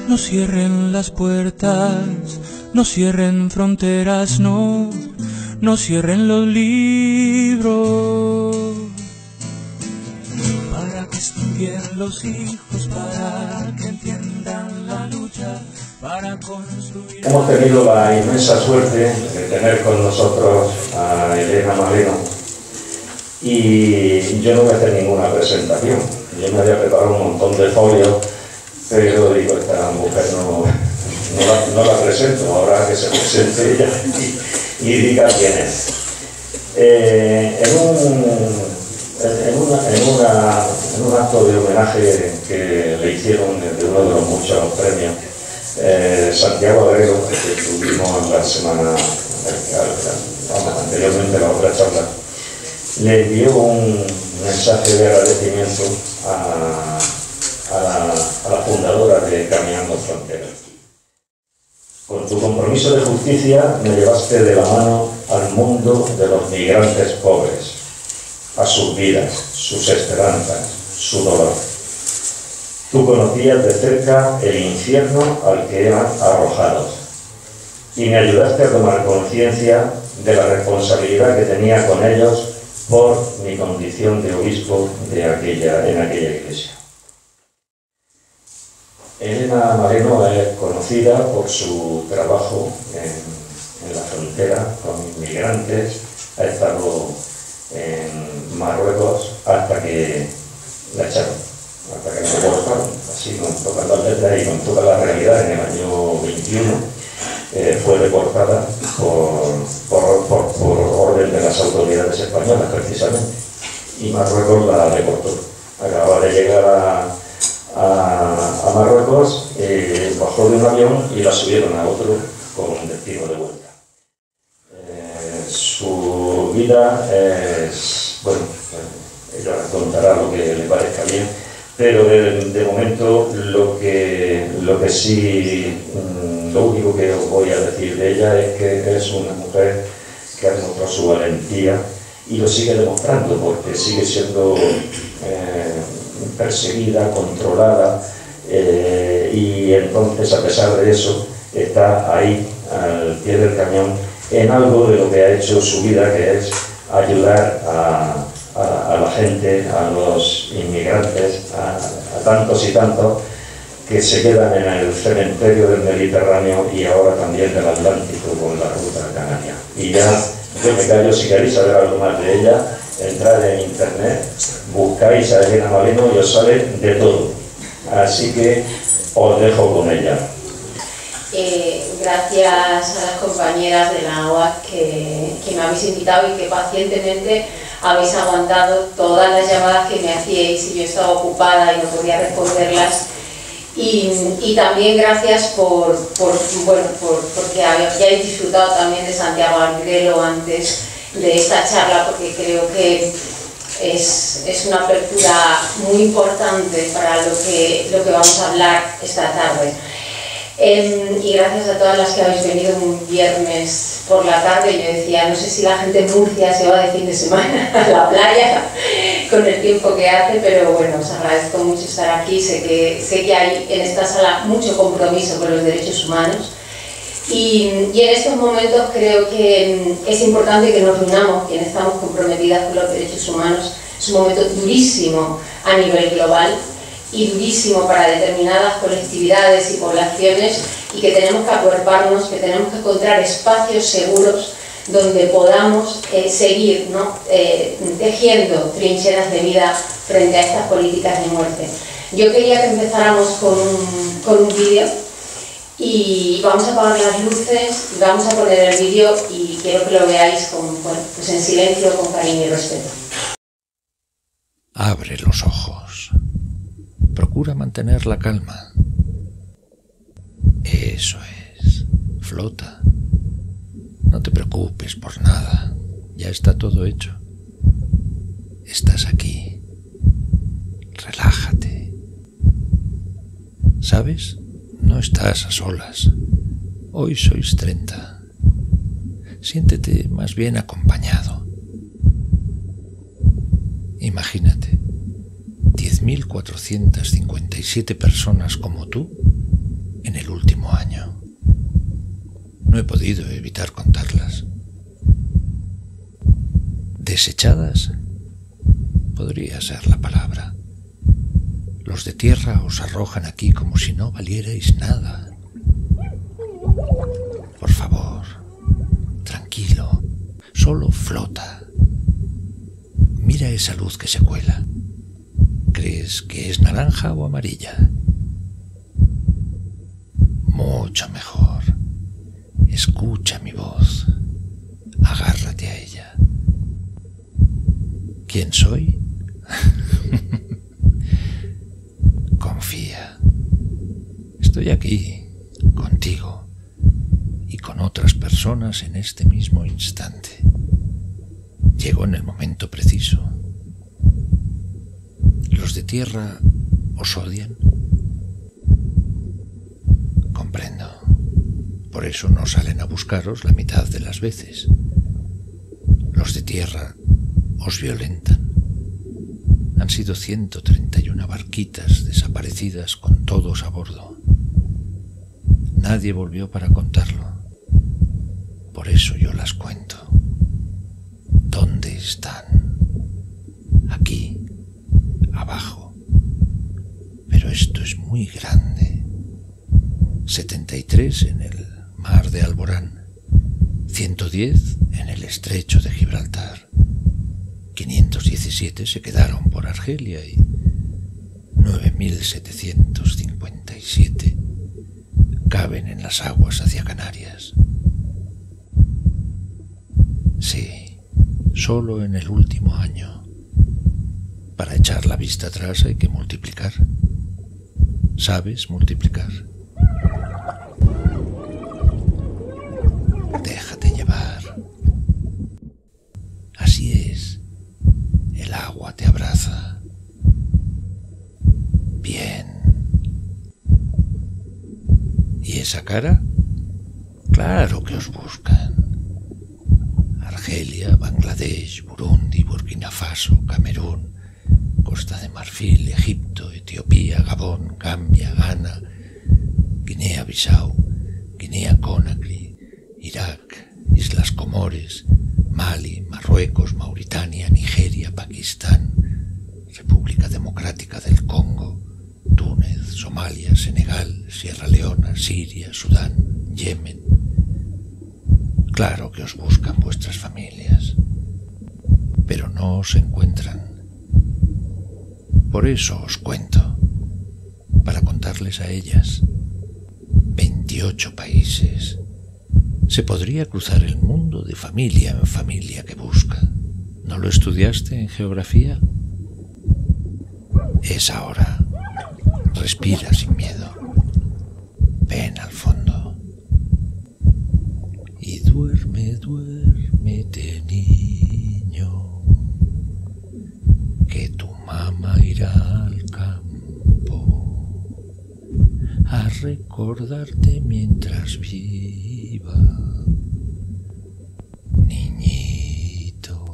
No cierren las puertas, no cierren fronteras, no cierren los libros. Para que estudien los hijos, para que entiendan la lucha, para construir... Hemos tenido la inmensa suerte de tener con nosotros a Elena Maleno, y yo no voy a hacer ninguna presentación. Yo me había preparado un montón de folios, pero digo, esta mujer no la presento, ahora que se presente ella y diga quién es. En un acto de homenaje que le hicieron de uno de los muchos premios, Santiago Agrelo, que tuvimos la semana anteriormente, la otra charla, le dio un mensaje de agradecimiento a la fundadora de Caminando Fronteras. Con tu compromiso de justicia me llevaste de la mano al mundo de los migrantes pobres, a sus vidas, sus esperanzas, su dolor. Tú conocías de cerca el infierno al que eran arrojados y me ayudaste a tomar conciencia de la responsabilidad que tenía con ellos por mi condición de obispo en aquella iglesia. Elena Maleno es conocida por su trabajo en la frontera con inmigrantes. Ha estado en Marruecos hasta que la echaron, hasta que la deportaron, así con todas las letras y con toda la realidad. En el año 21 fue deportada por orden de las autoridades españolas, precisamente, y Marruecos la deportó. Acababa de llegar a Marruecos, bajó de un avión y la subieron a otro con destino de vuelta. Su vida es, bueno, ella contará lo que le parezca bien, pero de momento lo único que os voy a decir de ella es que es una mujer que ha demostrado su valentía y lo sigue demostrando, porque sigue siendo perseguida, controlada, y entonces, a pesar de eso, está ahí al pie del cañón en algo de lo que ha hecho su vida, que es ayudar a la gente, a los inmigrantes, a tantos y tantos que se quedan en el cementerio del Mediterráneo y ahora también del Atlántico con la ruta canaria. Y ya yo me callo. Si queréis saber algo más de ella, entrad en internet, buscáis a Elena Maleno y os sale de todo. Así que os dejo con ella. Gracias a las compañeras de la OAC que me habéis invitado y que pacientemente habéis aguantado todas las llamadas que me hacíais y yo estaba ocupada y no podía responderlas. Y también gracias porque hayáis disfrutado también de Santiago Agrelo antes de esta charla, porque creo que es una apertura muy importante para lo que vamos a hablar esta tarde. Y gracias a todas las que habéis venido un viernes por la tarde. Yo decía, no sé si la gente en Murcia se va de fin de semana a la playa con el tiempo que hace, pero bueno, os agradezco mucho estar aquí. Sé que hay en esta sala mucho compromiso con los derechos humanos y en estos momentos creo que es importante que nos reunamos, quienes estamos comprometidas con los derechos humanos. Es un momento durísimo a nivel global y durísimo para determinadas colectividades y poblaciones, y que tenemos que acuerparnos, que tenemos que encontrar espacios seguros donde podamos seguir, ¿no? Tejiendo trincheras de vida frente a estas políticas de muerte. Yo quería que empezáramos con un vídeo, y vamos a apagar las luces, vamos a poner el vídeo y quiero que lo veáis pues en silencio, con cariño y respeto. Abre los ojos. Procura mantener la calma. Eso es. Flota. No te preocupes por nada. Ya está todo hecho. Estás aquí. Relájate. ¿Sabes? No estás a solas. Hoy sois 30. Siéntete más bien acompañado. Imagínate, 10.457 personas como tú No he podido evitar contarlas. Desechadas podría ser la palabra. Los de tierra os arrojan aquí como si no valierais nada. Por favor, tranquilo, solo flota. Mira esa luz que se cuela. ¿Crees que es naranja o amarilla? Mucho mejor. Escucha mi voz. Agárrate a ella. ¿Quién soy? Confía. Estoy aquí, contigo y con otras personas en este mismo instante. Llego en el momento preciso. ¿Los de tierra os odian? Comprendo. Por eso no salen a buscaros la mitad de las veces. Los de tierra os violentan. Han sido 131 barquitas desaparecidas con todos a bordo. Nadie volvió para contarlo. Por eso yo las cuento. ¿Dónde están? Aquí, abajo. Pero esto es muy grande. 73 en el mar de Alborán, 110 en el estrecho de Gibraltar, 517 se quedaron por Argelia y 9.757 caben en las aguas hacia Canarias. Sí, solo en el último año. Para echar la vista atrás hay que multiplicar. ¿Sabes multiplicar? Déjate llevar. Así es. El agua te abraza. Bien. ¿Y esa cara? Claro que os buscan. Argelia, Bangladesh, Burundi, Burkina Faso, Camerún, Costa de Marfil, Egipto, Etiopía, Gabón, Gambia, Ghana, Guinea-Bissau, Guinea-Conakry, Irak, Islas Comores, Mali, Marruecos, Mauritania, Nigeria, Pakistán, República Democrática del Congo, Túnez, Somalia, Senegal, Sierra Leona, Siria, Sudán, Yemen. Claro que os buscan vuestras familias, pero no os encuentran. Por eso os cuento, para contarles a ellas. 28 países. Se podría cruzar el mundo de familia en familia que busca. ¿No lo estudiaste en geografía? Es ahora. Respira sin miedo. Ven al fondo. Y duerme, duérmete, niño, que tu mamá irá al campo a recordarte mientras viva, niñito.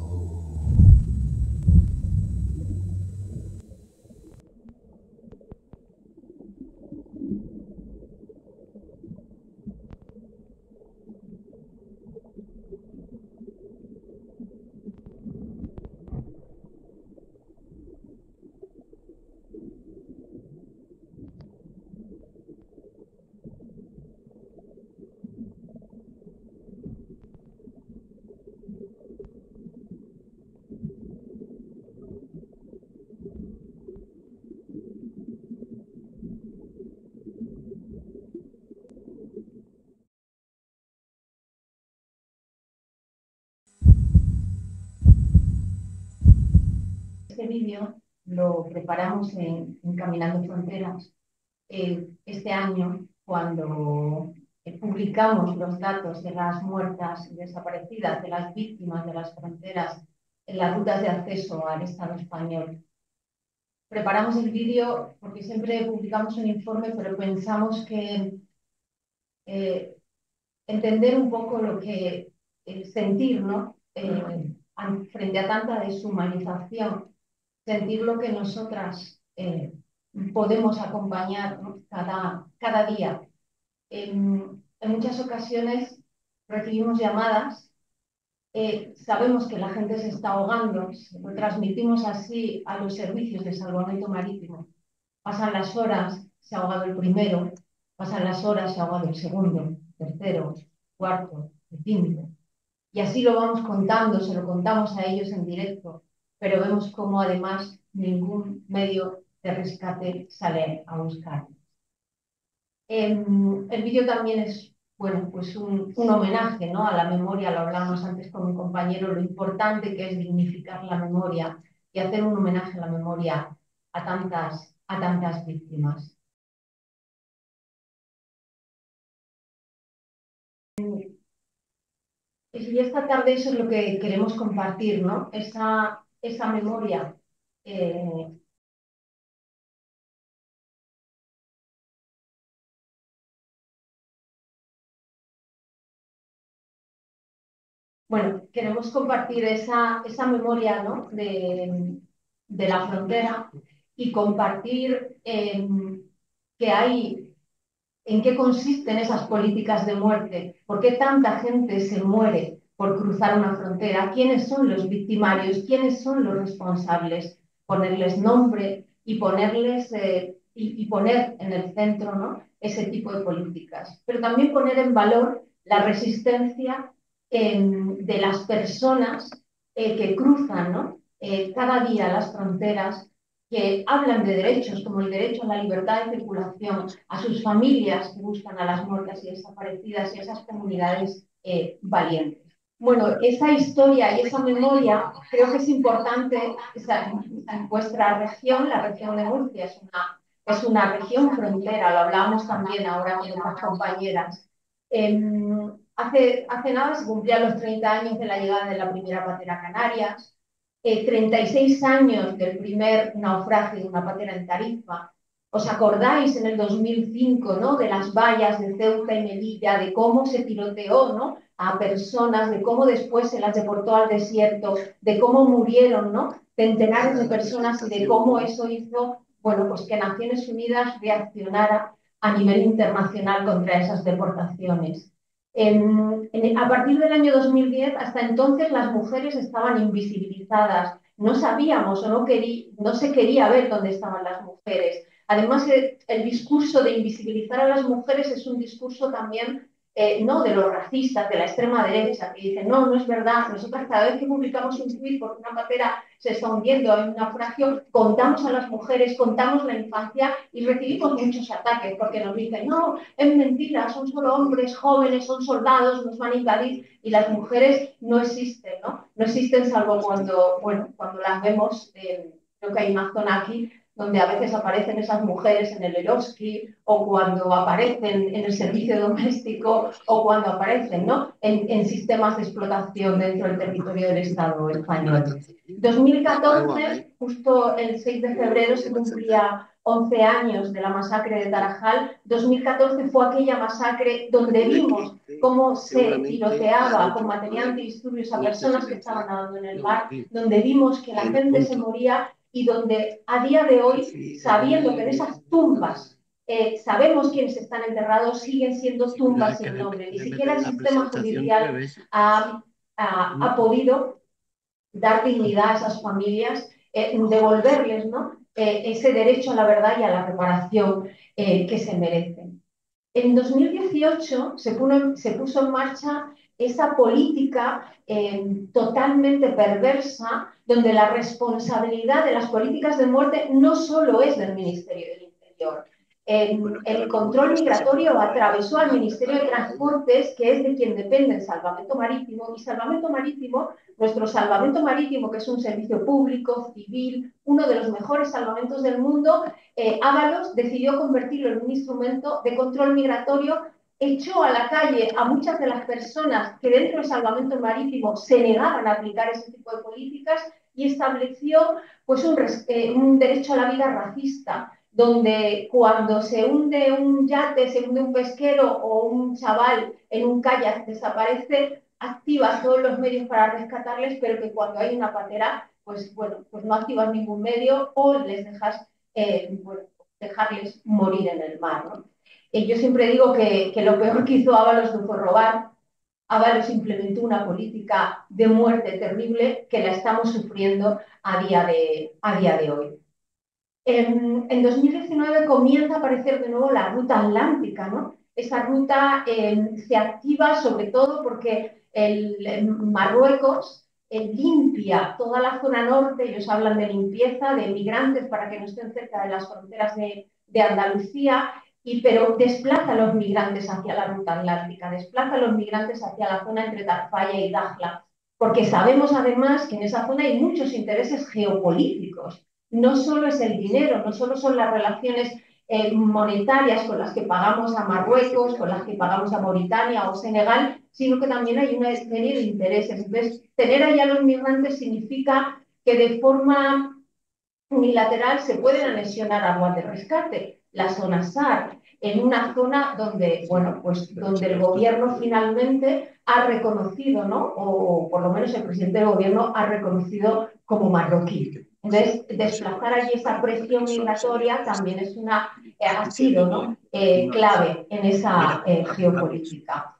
Este vídeo lo preparamos en Caminando Fronteras este año, cuando publicamos los datos de las muertas y desaparecidas, de las víctimas de las fronteras en las rutas de acceso al Estado español. Preparamos el vídeo porque siempre publicamos un informe, pero pensamos que entender un poco lo que sentir, ¿no? Frente a tanta deshumanización, sentir lo que nosotras podemos acompañar, ¿no? cada día. En muchas ocasiones recibimos llamadas, sabemos que la gente se está ahogando, lo transmitimos así a los servicios de salvamento marítimo. Pasan las horas, se ha ahogado el primero, pasan las horas, se ha ahogado el segundo, tercero, cuarto, el quinto. Y así lo vamos contando, se lo contamos a ellos en directo, pero vemos cómo además ningún medio de rescate sale a buscar. El vídeo también es, bueno, pues un homenaje, ¿no?, a la memoria. Lo hablábamos antes con mi compañero, lo importante que es dignificar la memoria y hacer un homenaje a la memoria a tantas víctimas. Y esta tarde eso es lo que queremos compartir, ¿no? Esa memoria. Bueno, queremos compartir esa memoria, ¿no?, de la frontera y compartir que hay, en qué consisten esas políticas de muerte, por qué tanta gente se muere por cruzar una frontera, quiénes son los victimarios, quiénes son los responsables, ponerles nombre y ponerles y poner en el centro, ¿no?, ese tipo de políticas, pero también poner en valor la resistencia de las personas que cruzan, ¿no?, cada día las fronteras, que hablan de derechos como el derecho a la libertad de circulación, a sus familias que buscan a las muertas y desaparecidas y a esas comunidades valientes. Bueno, esa historia y esa memoria creo que es importante. En vuestra región, la región de Murcia, es una región frontera, lo hablábamos también ahora con otras compañeras. Hace nada se cumplían los 30 años de la llegada de la primera patera a Canarias, 36 años del primer naufragio de una patera en Tarifa. ¿Os acordáis en el 2005, ¿no?, de las vallas de Ceuta y Melilla, de cómo se tiroteó, ¿no?, a personas, de cómo después se las deportó al desierto, de cómo murieron, ¿no?, centenares de personas y de cómo eso hizo, bueno, pues que Naciones Unidas reaccionara a nivel internacional contra esas deportaciones? A partir del año 2010, hasta entonces, las mujeres estaban invisibilizadas. No sabíamos o no se quería ver dónde estaban las mujeres. Además, el discurso de invisibilizar a las mujeres es un discurso también no de los racistas, de la extrema derecha, que dicen, no, no es verdad. Nosotras cada vez que publicamos un tuit porque una patera se está hundiendo en un naufragio, contamos a las mujeres, contamos la infancia y recibimos muchos ataques porque nos dicen, no, es mentira, son solo hombres jóvenes, son soldados, nos van a invadir, y las mujeres no existen, ¿no? No existen salvo cuando las vemos. Creo que hay una zona aquí donde a veces aparecen esas mujeres en el Eroski, o cuando aparecen en el servicio doméstico, o cuando aparecen, ¿no?, en sistemas de explotación dentro del territorio del Estado español. 2014, justo el 6 de febrero, se cumplía 11 años de la masacre de Tarajal. 2014 fue aquella masacre donde vimos cómo se tiroteaba con material antidisturbios a personas que estaban nadando en el mar, donde vimos que la gente se moría y donde a día de hoy, sabiendo que en esas tumbas sabemos quiénes están enterrados, siguen siendo tumbas sin nombre. Ni siquiera el sistema judicial ha podido dar dignidad a esas familias, devolverles, ¿no?, ese derecho a la verdad y a la reparación que se merecen. En 2018 se puso en marcha esa política totalmente perversa, donde la responsabilidad de las políticas de muerte no solo es del Ministerio del Interior. El control migratorio atravesó al Ministerio de Transportes, que es de quien depende el salvamento marítimo, y salvamento marítimo, nuestro salvamento marítimo, que es un servicio público, civil, uno de los mejores salvamentos del mundo, Ábalos decidió convertirlo en un instrumento de control migratorio, echó a la calle a muchas de las personas que dentro del salvamento marítimo se negaban a aplicar ese tipo de políticas y estableció pues un derecho a la vida racista, donde cuando se hunde un yate, se hunde un pesquero o un chaval en un kayak desaparece, activas todos los medios para rescatarles, pero que cuando hay una patera, pues no activas ningún medio o les dejas dejarles morir en el mar, ¿no? Yo siempre digo que lo peor que hizo Ábalos no fue robar. Ábalos implementó una política de muerte terrible que la estamos sufriendo a día de hoy. En 2019 comienza a aparecer de nuevo la ruta atlántica, ¿no? Esa ruta se activa sobre todo porque Marruecos limpia toda la zona norte. Ellos hablan de limpieza, de migrantes para que no estén cerca de las fronteras de Andalucía, pero desplaza a los migrantes hacia la ruta atlántica, desplaza a los migrantes hacia la zona entre Tafalla y Dakhla, porque sabemos además que en esa zona hay muchos intereses geopolíticos. No solo es el dinero, no solo son las relaciones monetarias con las que pagamos a Marruecos, con las que pagamos a Mauritania o Senegal, sino que también hay una serie de intereses. Entonces, tener ahí a los migrantes significa que de forma unilateral se pueden anexionar aguas de rescate, la zona SAR, en una zona donde, bueno, pues donde el gobierno finalmente ha reconocido, ¿no? O por lo menos el presidente del gobierno ha reconocido como marroquí. Entonces, desplazar allí esa presión migratoria también es ha sido, ¿no? Clave en esa geopolítica.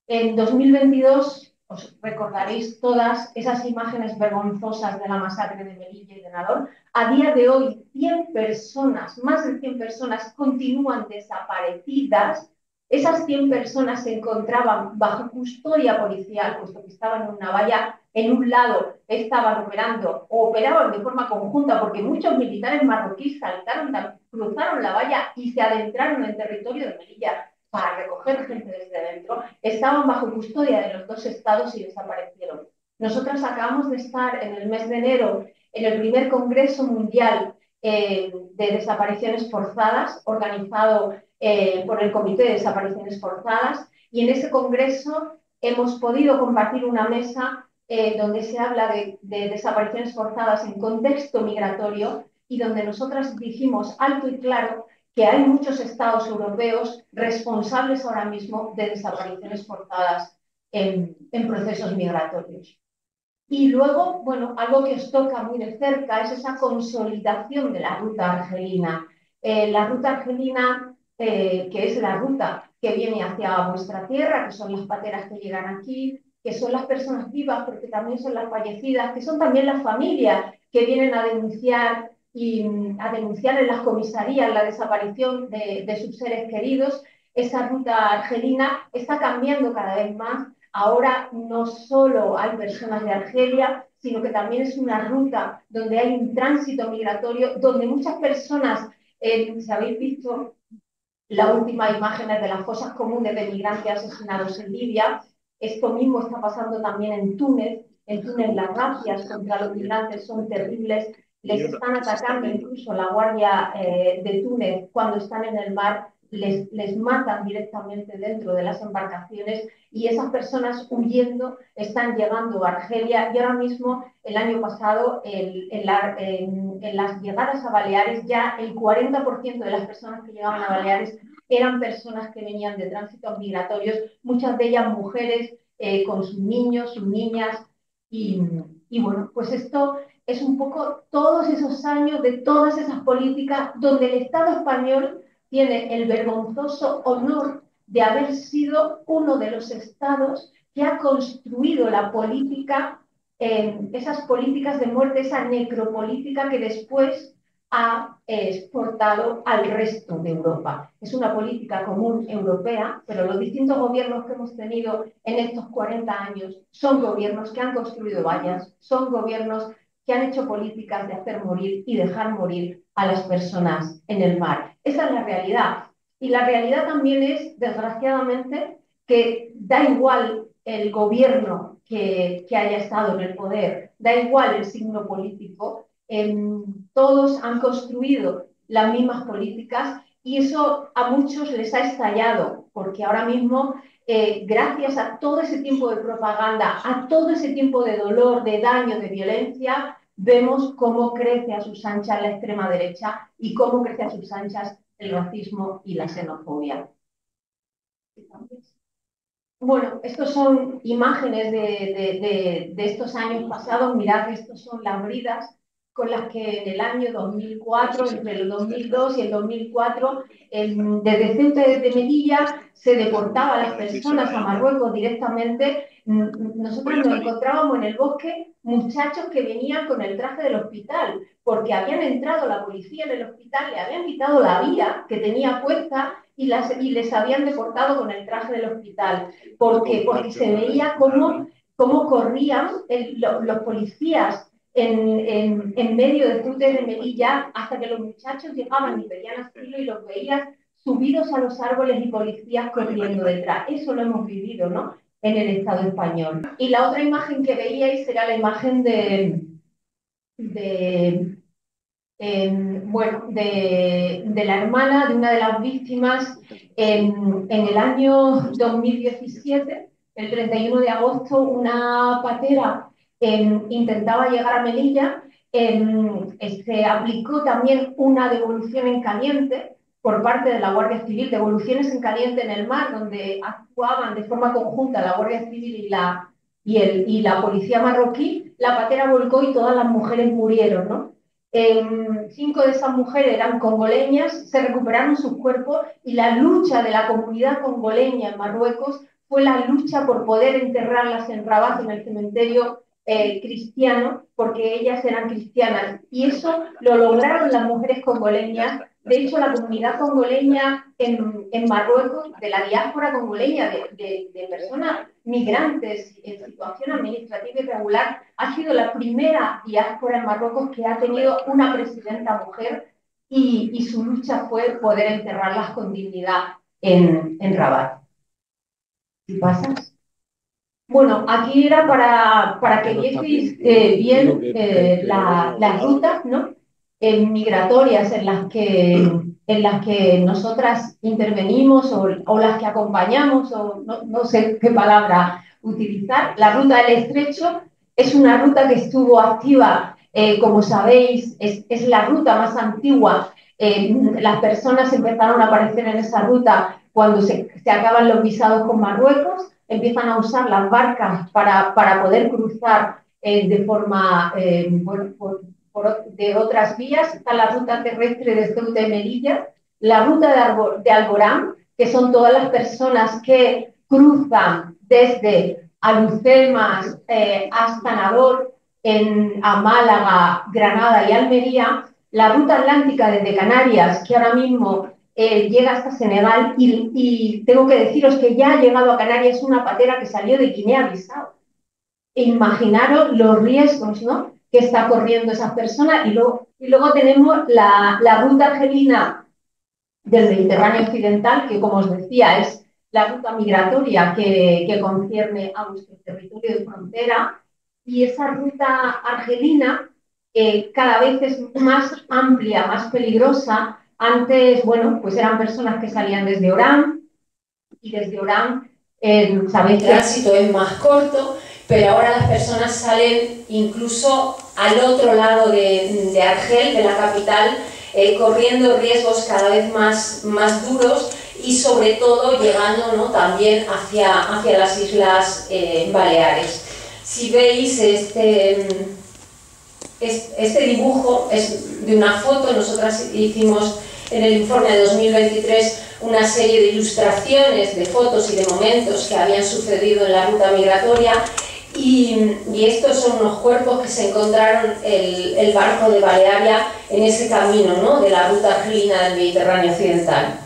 En 2022 os recordaréis todas esas imágenes vergonzosas de la masacre de Melilla y de Nador. A día de hoy, 100 personas, más de 100 personas, continúan desaparecidas. Esas 100 personas se encontraban bajo custodia policial, puesto que estaban en una valla. En un lado estaban operando o operaban de forma conjunta, porque muchos militares marroquíes saltaron, cruzaron la valla y se adentraron en el territorio de Melilla para recoger gente desde dentro. Estaban bajo custodia de los dos estados y desaparecieron. Nosotras acabamos de estar en el mes de enero en el primer Congreso Mundial de Desapariciones Forzadas, organizado por el Comité de Desapariciones Forzadas, y en ese congreso hemos podido compartir una mesa donde se habla de desapariciones forzadas en contexto migratorio y donde nosotras dijimos alto y claro que hay muchos estados europeos responsables ahora mismo de desapariciones forzadas en procesos migratorios. Y luego, bueno, algo que os toca muy de cerca es esa consolidación de la ruta argelina. La ruta argelina, que es la ruta que viene hacia vuestra tierra, que son las pateras que llegan aquí, que son las personas vivas, pero que también son las fallecidas, que son también las familias que vienen a denunciar en las comisarías la desaparición de sus seres queridos. Esa ruta argelina está cambiando cada vez más. Ahora no solo hay personas de Argelia, sino que también es una ruta donde hay un tránsito migratorio, donde muchas personas, si habéis visto la última imagen de las fosas comunes de migrantes asesinados en Libia, esto mismo está pasando también en Túnez. En Túnez las razias contra los migrantes son terribles, les están atacando incluso la guardia de Túnez cuando están en el mar, les matan directamente dentro de las embarcaciones y esas personas huyendo están llegando a Argelia y ahora mismo, el año pasado, en las llegadas a Baleares, ya el 40% de las personas que llegaban a Baleares eran personas que venían de tránsitos migratorios, muchas de ellas mujeres con sus niños, sus niñas y bueno, pues esto es un poco todos esos años de todas esas políticas donde el Estado español tiene el vergonzoso honor de haber sido uno de los estados que ha construido la política, esas políticas de muerte, esa necropolítica que después ha exportado al resto de Europa. Es una política común europea, pero los distintos gobiernos que hemos tenido en estos 40 años son gobiernos que han construido vallas, son gobiernos que han hecho políticas de hacer morir y dejar morir a las personas en el mar. Esa es la realidad. Y la realidad también es, desgraciadamente, que da igual el gobierno que haya estado en el poder, da igual el signo político, todos han construido las mismas políticas y eso a muchos les ha estallado, porque ahora mismo, gracias a todo ese tiempo de propaganda, a todo ese tiempo de dolor, de daño, de violencia, vemos cómo crece a sus anchas la extrema derecha y cómo crece a sus anchas el racismo y la xenofobia. Bueno, estos son imágenes de estos años pasados. Mirad, estos son las bridas con las que en el año 2004, entre el 2002 y el 2004, desde Ceuta y desde Melilla se deportaba a las personas a Marruecos directamente. Nosotros nos encontrábamos en el bosque muchachos que venían con el traje del hospital, porque habían entrado la policía en el hospital, le habían quitado la vía que tenía puesta y les habían deportado con el traje del hospital. Porque se veía cómo corrían los policías en medio de Ceuta y de Melilla, hasta que los muchachos llegaban y pedían asilo y los veías subidos a los árboles y policías corriendo detrás. Eso lo hemos vivido, ¿no?, en el Estado español. Y la otra imagen que veíais era la imagen de la hermana de una de las víctimas en el año 2017, el 31 de agosto, una patera intentaba llegar a Melilla. Se aplicó también una devolución en caliente por parte de la Guardia Civil, devoluciones en caliente en el mar, donde actuaban de forma conjunta la Guardia Civil y la policía marroquí. La patera volcó y todas las mujeres murieron, ¿no? 5 de esas mujeres eran congoleñas, se recuperaron sus cuerpos y la lucha de la comunidad congoleña en Marruecos fue la lucha por poder enterrarlas en Rabat, en el cementerio cristiano, porque ellas eran cristianas, y eso lo lograron las mujeres congoleñas. De hecho, la comunidad congoleña en Marruecos, de la diáspora congoleña, de personas migrantes en situación administrativa irregular, ha sido la primera diáspora en Marruecos que ha tenido una presidenta mujer, y su lucha fue poder enterrarlas con dignidad en Rabat. ¿Sí pasas? Bueno, aquí era para que vieseis bien las rutas, ¿no?, migratorias en las que nosotras intervenimos o las que acompañamos, o no sé qué palabra utilizar. La ruta del Estrecho es una ruta que estuvo activa, como sabéis, es la ruta más antigua. Las personas empezaron a aparecer en esa ruta cuando se acaban los visados con Marruecos. Empiezan a usar las barcas para poder cruzar de forma, de otras vías. Está la ruta terrestre de Ceuta y Melilla, la ruta de Alborán, que son todas las personas que cruzan desde Alhucemas hasta Nador, a Málaga, Granada y Almería. La ruta atlántica desde Canarias, que ahora mismo llega hasta Senegal, y tengo que deciros que ya ha llegado a Canarias una patera que salió de Guinea-Bissau. Imaginaros los riesgos, ¿no?, que está corriendo esas personas. Y luego tenemos la ruta argelina del Mediterráneo occidental, que, como os decía, es la ruta migratoria que concierne a nuestro territorio de frontera. Y esa ruta argelina cada vez es más amplia, más peligrosa. Antes, bueno, pues eran personas que salían desde Orán, y desde Orán, sabéis que el tránsito es más corto, pero ahora las personas salen incluso al otro lado de Argel, de la capital, corriendo riesgos cada vez más duros, y sobre todo llegando, ¿no?, también hacia las Islas Baleares. Si veis este dibujo es de una foto. Nosotras hicimos en el informe de 2023 una serie de ilustraciones de fotos y de momentos que habían sucedido en la ruta migratoria, y estos son unos cuerpos que se encontraron el barco de Balearia en ese camino, ¿no?, de la ruta argelina del Mediterráneo occidental.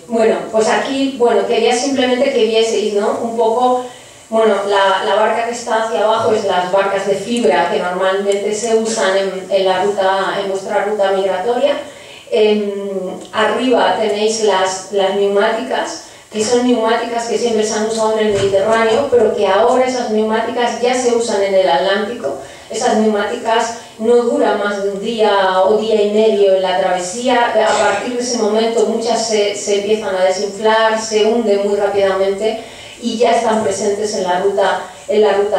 Bueno, pues aquí, quería simplemente que vieseis, ¿no?, un poco. La barca que está hacia abajo es las barcas de fibra que normalmente se usan en vuestra ruta migratoria. Arriba tenéis las neumáticas, que son neumáticas que siempre se han usado en el Mediterráneo, pero que ahora esas neumáticas ya se usan en el Atlántico. Esas neumáticas no duran más de un día o día y medio en la travesía. A partir de ese momento muchas se empiezan a desinflar, se hunden muy rápidamente, y ya están presentes en la ruta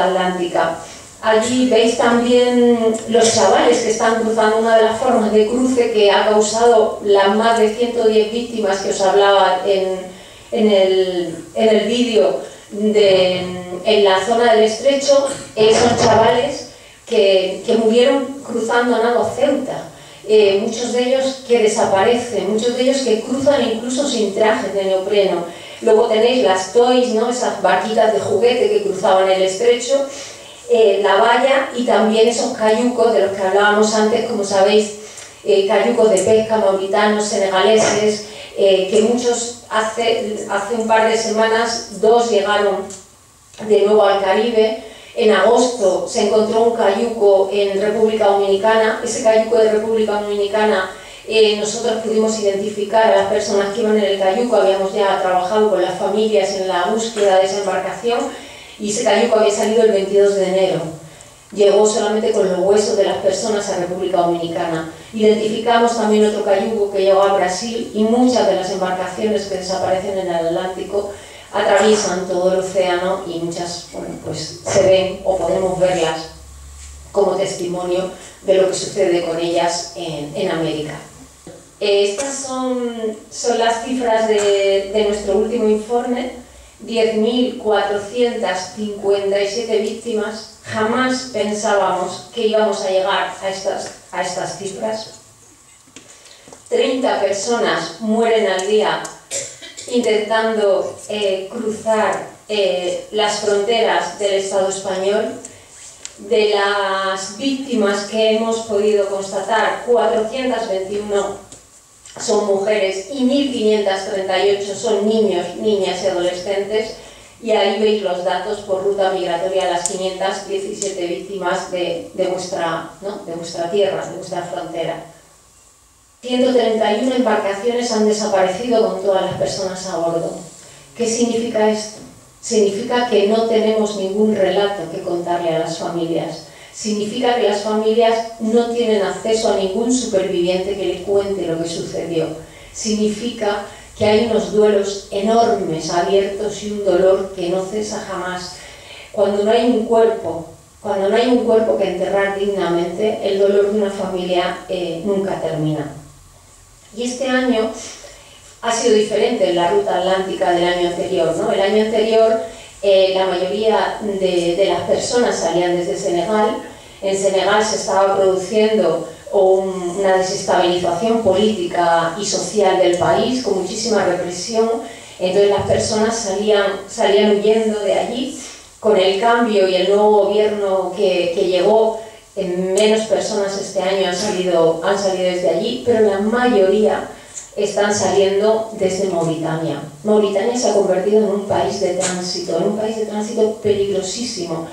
atlántica. Allí veis también los chavales que están cruzando, una de las formas de cruce que ha causado las más de 110 víctimas que os hablaba en el vídeo en la zona del Estrecho. Son chavales que murieron cruzando a nado a Ceuta, muchos de ellos que desaparecen, muchos de ellos que cruzan incluso sin trajes de neopreno. Luego tenéis las toys, ¿no? Esas barquitas de juguete que cruzaban el estrecho, la valla y también esos cayucos de los que hablábamos antes, como sabéis, cayucos de pesca mauritanos, senegaleses, que muchos hace un par de semanas, 2 llegaron de nuevo al Caribe. En agosto se encontró un cayuco en República Dominicana. Ese cayuco de República Dominicana, nosotros pudimos identificar a las personas que iban en el cayuco, habíamos ya trabajado con las familias en la búsqueda de esa embarcación, y ese cayuco había salido el 22 de enero. Llegó solamente con los huesos de las personas a República Dominicana. Identificamos también otro cayuco que llegó a Brasil, y muchas de las embarcaciones que desaparecen en el Atlántico atraviesan todo el océano, y muchas, bueno, pues se ven o podemos verlas como testimonio de lo que sucede con ellas en América. Estas son las cifras de nuestro último informe: 10.457 víctimas. Jamás pensábamos que íbamos a llegar a estas cifras. 30 personas mueren al día intentando cruzar las fronteras del Estado español. De las víctimas que hemos podido constatar, 421 son mujeres y 1.538 son niños, niñas y adolescentes, y ahí veis los datos por ruta migratoria, las 517 víctimas de vuestra tierra, de vuestra frontera. 131 embarcaciones han desaparecido con todas las personas a bordo. ¿Qué significa esto? Significa que no tenemos ningún relato que contarle a las familias. Significa que las familias no tienen acceso a ningún superviviente que le cuente lo que sucedió. Significa que hay unos duelos enormes abiertos y un dolor que no cesa jamás. Cuando no hay un cuerpo que enterrar dignamente, el dolor de una familia nunca termina. Y este año ha sido diferente en la ruta atlántica del año anterior, ¿no? El año anterior la mayoría de las personas salían desde Senegal. En Senegal se estaba produciendo una desestabilización política y social del país, con muchísima represión. Entonces las personas salían huyendo de allí. Con el cambio y el nuevo gobierno que llegó, menos personas este año han salido desde allí, pero la mayoría están saliendo desde Mauritania. Mauritania se ha convertido en un país de tránsito peligrosísimo,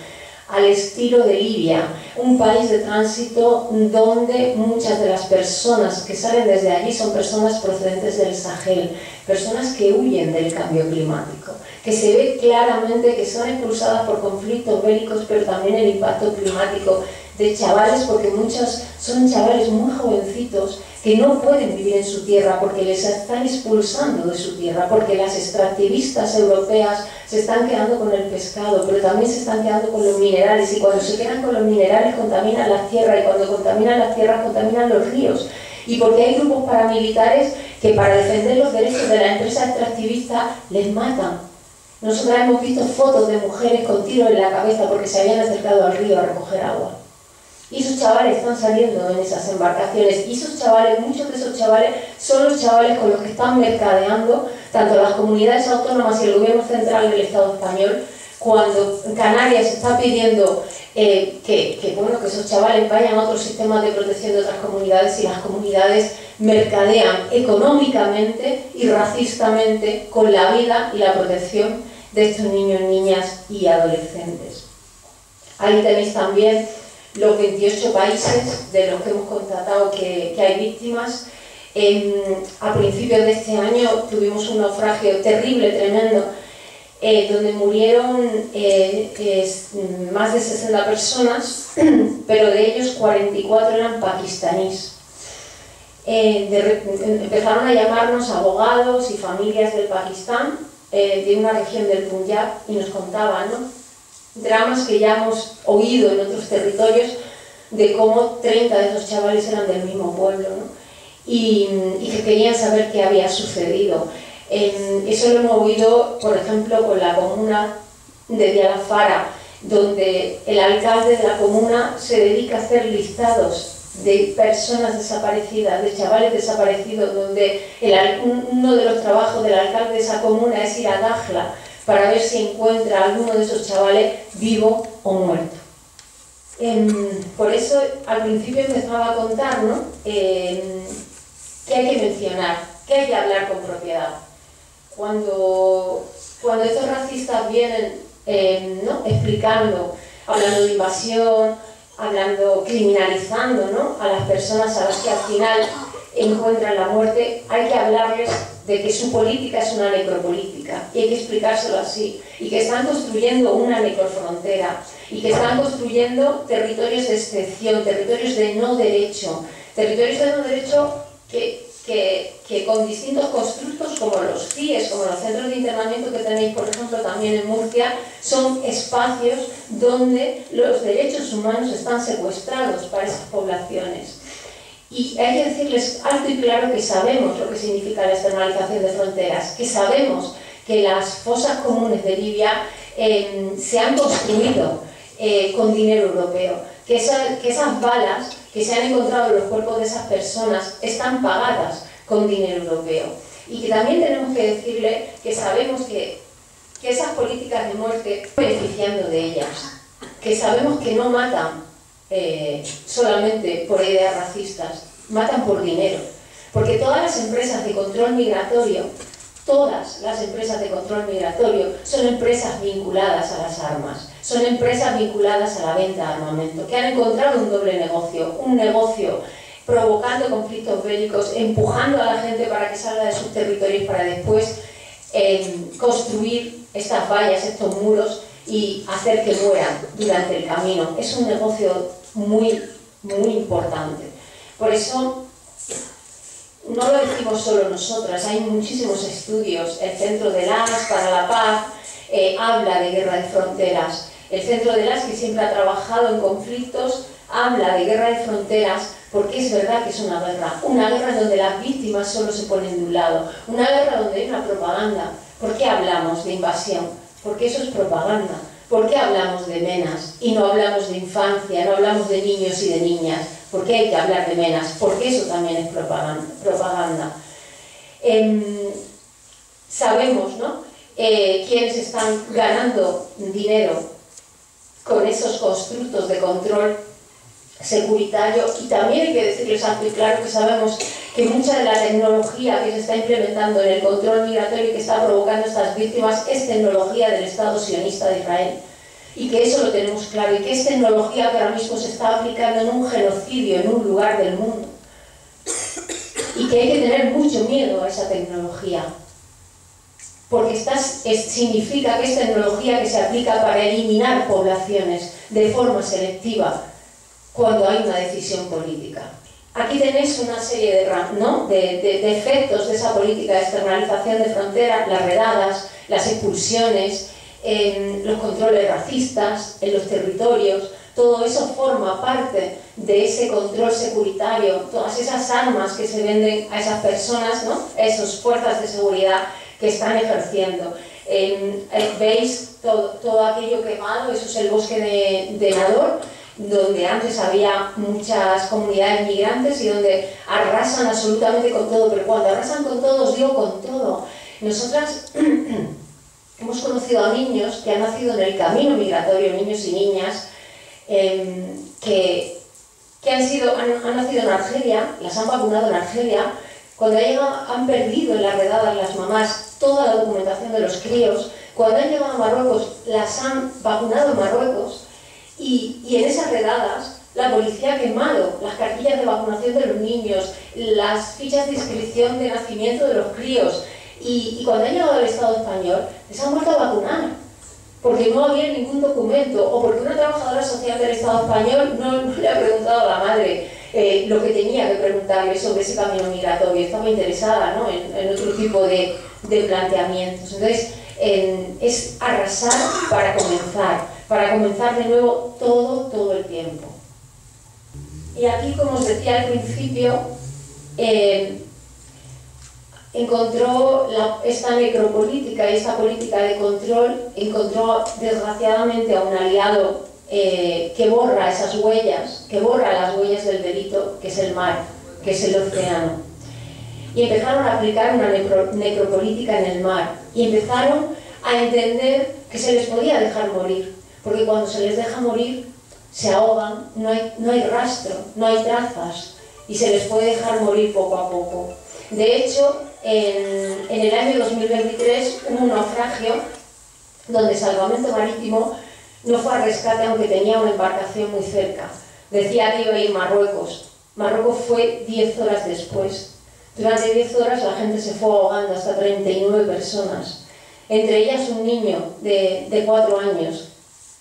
al estilo de Libia, un país de tránsito donde muchas de las personas que salen desde allí son personas procedentes del Sahel, personas que huyen del cambio climático, que se ve claramente que son expulsadas por conflictos bélicos, pero también el impacto climático, de chavales, porque muchos son chavales muy jovencitos que no pueden vivir en su tierra porque les están expulsando de su tierra, porque las extractivistas europeas se están quedando con el pescado, pero también se están quedando con los minerales, y cuando se quedan con los minerales contaminan las tierras, y cuando contaminan las tierras contaminan los ríos, y porque hay grupos paramilitares que para defender los derechos de la empresa extractivista les matan. Nosotros hemos visto fotos de mujeres con tiros en la cabeza porque se habían acercado al río a recoger agua. Y esos chavales están saliendo en esas embarcaciones, y esos chavales, muchos de esos chavales, son los chavales con los que están mercadeando tanto las comunidades autónomas y el gobierno central del Estado español, cuando Canarias está pidiendo que esos chavales vayan a otros sistemas de protección de otras comunidades, y las comunidades mercadean económicamente y racistamente con la vida y la protección de estos niños, niñas y adolescentes. Ahí tenéis también los 28 países de los que hemos constatado que hay víctimas. A principios de este año tuvimos un naufragio terrible, tremendo, donde murieron más de 60 personas, pero de ellos 44 eran pakistaníes. Empezaron a llamarnos abogados y familias del Pakistán, de una región del Punjab, y nos contaban, ¿no?, dramas que ya hemos oído en otros territorios, de cómo 30 de esos chavales eran del mismo pueblo, ¿no?, y que querían saber qué había sucedido. Eso lo hemos oído, por ejemplo, con la comuna de Dialafara, donde el alcalde de la comuna se dedica a hacer listados de personas desaparecidas, de chavales desaparecidos, donde uno de los trabajos del alcalde de esa comuna es ir a Dakhla para ver si encuentra a alguno de esos chavales vivo o muerto. Por eso al principio empezaba a contar, ¿no? Que hay que mencionar, que hay que hablar con propiedad. Cuando estos racistas vienen ¿no? explicando, hablando de invasión, criminalizando, ¿no? a las personas a las que al final encuentran la muerte, hay que hablarles de que su política es una necropolítica y hay que explicárselo así, y que están construyendo una necrofrontera y que están construyendo territorios de excepción, territorios de no derecho que con distintos constructos como los CIES, como los centros de internamiento que tenéis, por ejemplo, también en Murcia, son espacios donde los derechos humanos están secuestrados para esas poblaciones. Y hay que decirles alto y claro que sabemos lo que significa la externalización de fronteras, que sabemos que las fosas comunes de Libia se han construido con dinero europeo, que esas balas que se han encontrado en los cuerpos de esas personas están pagadas con dinero europeo. Y que también tenemos que decirle que sabemos que esas políticas de muerte están beneficiando de ellas, que sabemos que no matan solamente por ideas racistas, matan por dinero, porque todas las empresas de control migratorio son empresas vinculadas a las armas, son empresas vinculadas a la venta de armamento, que han encontrado un doble negocio, un negocio provocando conflictos bélicos, empujando a la gente para que salga de sus territorios para después construir estas vallas, estos muros y hacer que mueran durante el camino. Es un negocio muy, muy importante. Por eso no lo decimos solo nosotras, hay muchísimos estudios. El Centro de las para la Paz habla de guerra de fronteras. El Centro de las, que siempre ha trabajado en conflictos, habla de guerra de fronteras porque es verdad que es una guerra donde las víctimas solo se ponen de un lado, una guerra donde hay una propaganda. ¿Por qué hablamos de invasión? Porque eso es propaganda. ¿Por qué hablamos de menas y no hablamos de infancia, no hablamos de niños y de niñas? ¿Por qué hay que hablar de menas? Porque eso también es propaganda. Sabemos, ¿no? Quiénes están ganando dinero con esos constructos de control securitario, y también hay que decirles alto y claro que sabemos que mucha de la tecnología que se está implementando en el control migratorio y que está provocando estas víctimas es tecnología del Estado sionista de Israel, y que eso lo tenemos claro, y que es tecnología que ahora mismo se está aplicando en un genocidio en un lugar del mundo, y que hay que tener mucho miedo a esa tecnología, porque significa que es tecnología que se aplica para eliminar poblaciones de forma selectiva cuando hay una decisión política. Aquí tenéis una serie de efectos de esa política de externalización de fronteras, las redadas, las expulsiones, los controles racistas en los territorios. Todo eso forma parte de ese control securitario, todas esas armas que se venden a esas personas, ¿no? Esas fuerzas de seguridad que están ejerciendo. Veis todo aquello quemado, eso es el bosque de Nador, donde antes había muchas comunidades migrantes y donde arrasan absolutamente con todo, pero cuando arrasan con todo, os digo con todo. Nosotras hemos conocido a niños que han nacido en el camino migratorio, niños y niñas, que han nacido en Argelia, las han vacunado en Argelia, cuando han perdido en las redadas las mamás toda la documentación de los críos, cuando han llegado a Marruecos las han vacunado en Marruecos, y en esas redadas la policía ha quemado las cartillas de vacunación de los niños, las fichas de inscripción de nacimiento de los críos, y cuando han llegado al Estado español les han vuelto a vacunar porque no había ningún documento, o porque una trabajadora social del Estado español no le ha preguntado a la madre lo que tenía que preguntarle sobre ese camino migratorio. Estaba interesada, ¿no? en otro tipo de planteamientos. Entonces es arrasar para comenzar de nuevo todo el tiempo. Y aquí, como os decía al principio, encontró esta necropolítica y esta política de control, encontró desgraciadamente a un aliado que borra esas huellas, que borra las huellas del delito, que es el mar, que es el océano. Y empezaron a aplicar una necropolítica en el mar y empezaron a entender que se les podía dejar morir, porque cuando se les deja morir se ahogan, no hay rastro, no hay trazas y se les puede dejar morir poco a poco. De hecho, en el año 2023 hubo un naufragio donde Salvamento Marítimo no fue a rescate aunque tenía una embarcación muy cerca. Decía que iba a ir a Marruecos. Marruecos fue 10 horas después. Durante 10 horas la gente se fue ahogando, hasta 39 personas. Entre ellas un niño de 4 años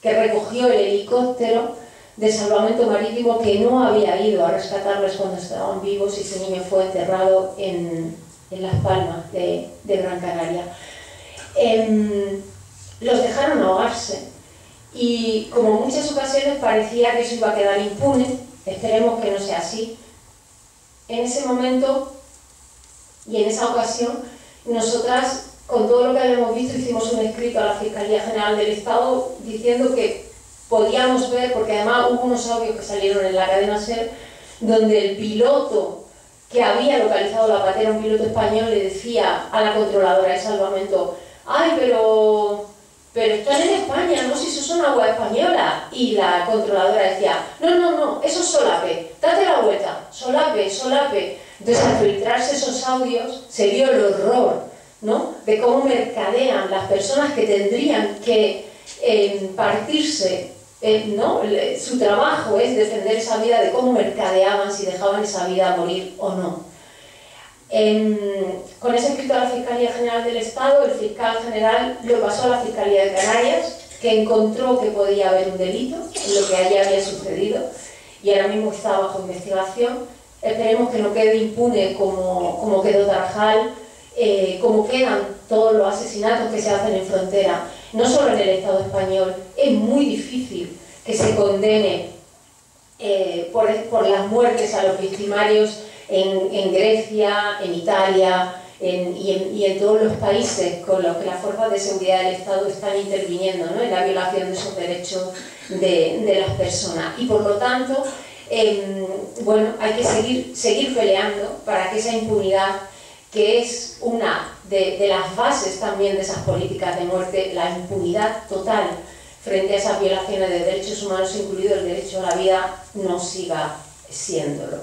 que recogió el helicóptero de Salvamento Marítimo que no había ido a rescatarles cuando estaban vivos y ese niño fue enterrado en Las Palmas de Gran Canaria. Los dejaron ahogarse y como en muchas ocasiones parecía que eso iba a quedar impune, esperemos que no sea así. En ese momento y en esa ocasión, nosotras, con todo lo que habíamos visto, hicimos un escrito a la Fiscalía General del Estado diciendo que podíamos ver, porque además hubo unos audios que salieron en la cadena SER, donde el piloto que había localizado la patera, un piloto español, le decía a la controladora de salvamento: ¡ay, pero están en España, no sé si eso son agua española! Y la controladora decía: no, eso es solape, date la vuelta, solape. Entonces, al filtrarse esos audios, se vio el horror, ¿no?, de cómo mercadean las personas que tendrían que partirse, ¿no?, su trabajo es defender esa vida, de cómo mercadeaban si dejaban esa vida morir o no. Con ese escrito a la Fiscalía General del Estado, el fiscal general lo pasó a la Fiscalía de Canarias, que encontró que podía haber un delito en lo que allí había sucedido y ahora mismo está bajo investigación. Esperemos que no quede impune como quedó Tarajal, como quedan todos los asesinatos que se hacen en frontera, no solo en el Estado español. Es muy difícil que se condene por las muertes a los victimarios en Grecia, en Italia y en todos los países con los que las fuerzas de seguridad del Estado están interviniendo, ¿no?, en la violación de esos derechos de las personas. Y por lo tanto, bueno, hay que seguir peleando para que esa impunidad, que es una de las bases también de esas políticas de muerte, la impunidad total frente a esas violaciones de derechos humanos, incluido el derecho a la vida, no siga siéndolo.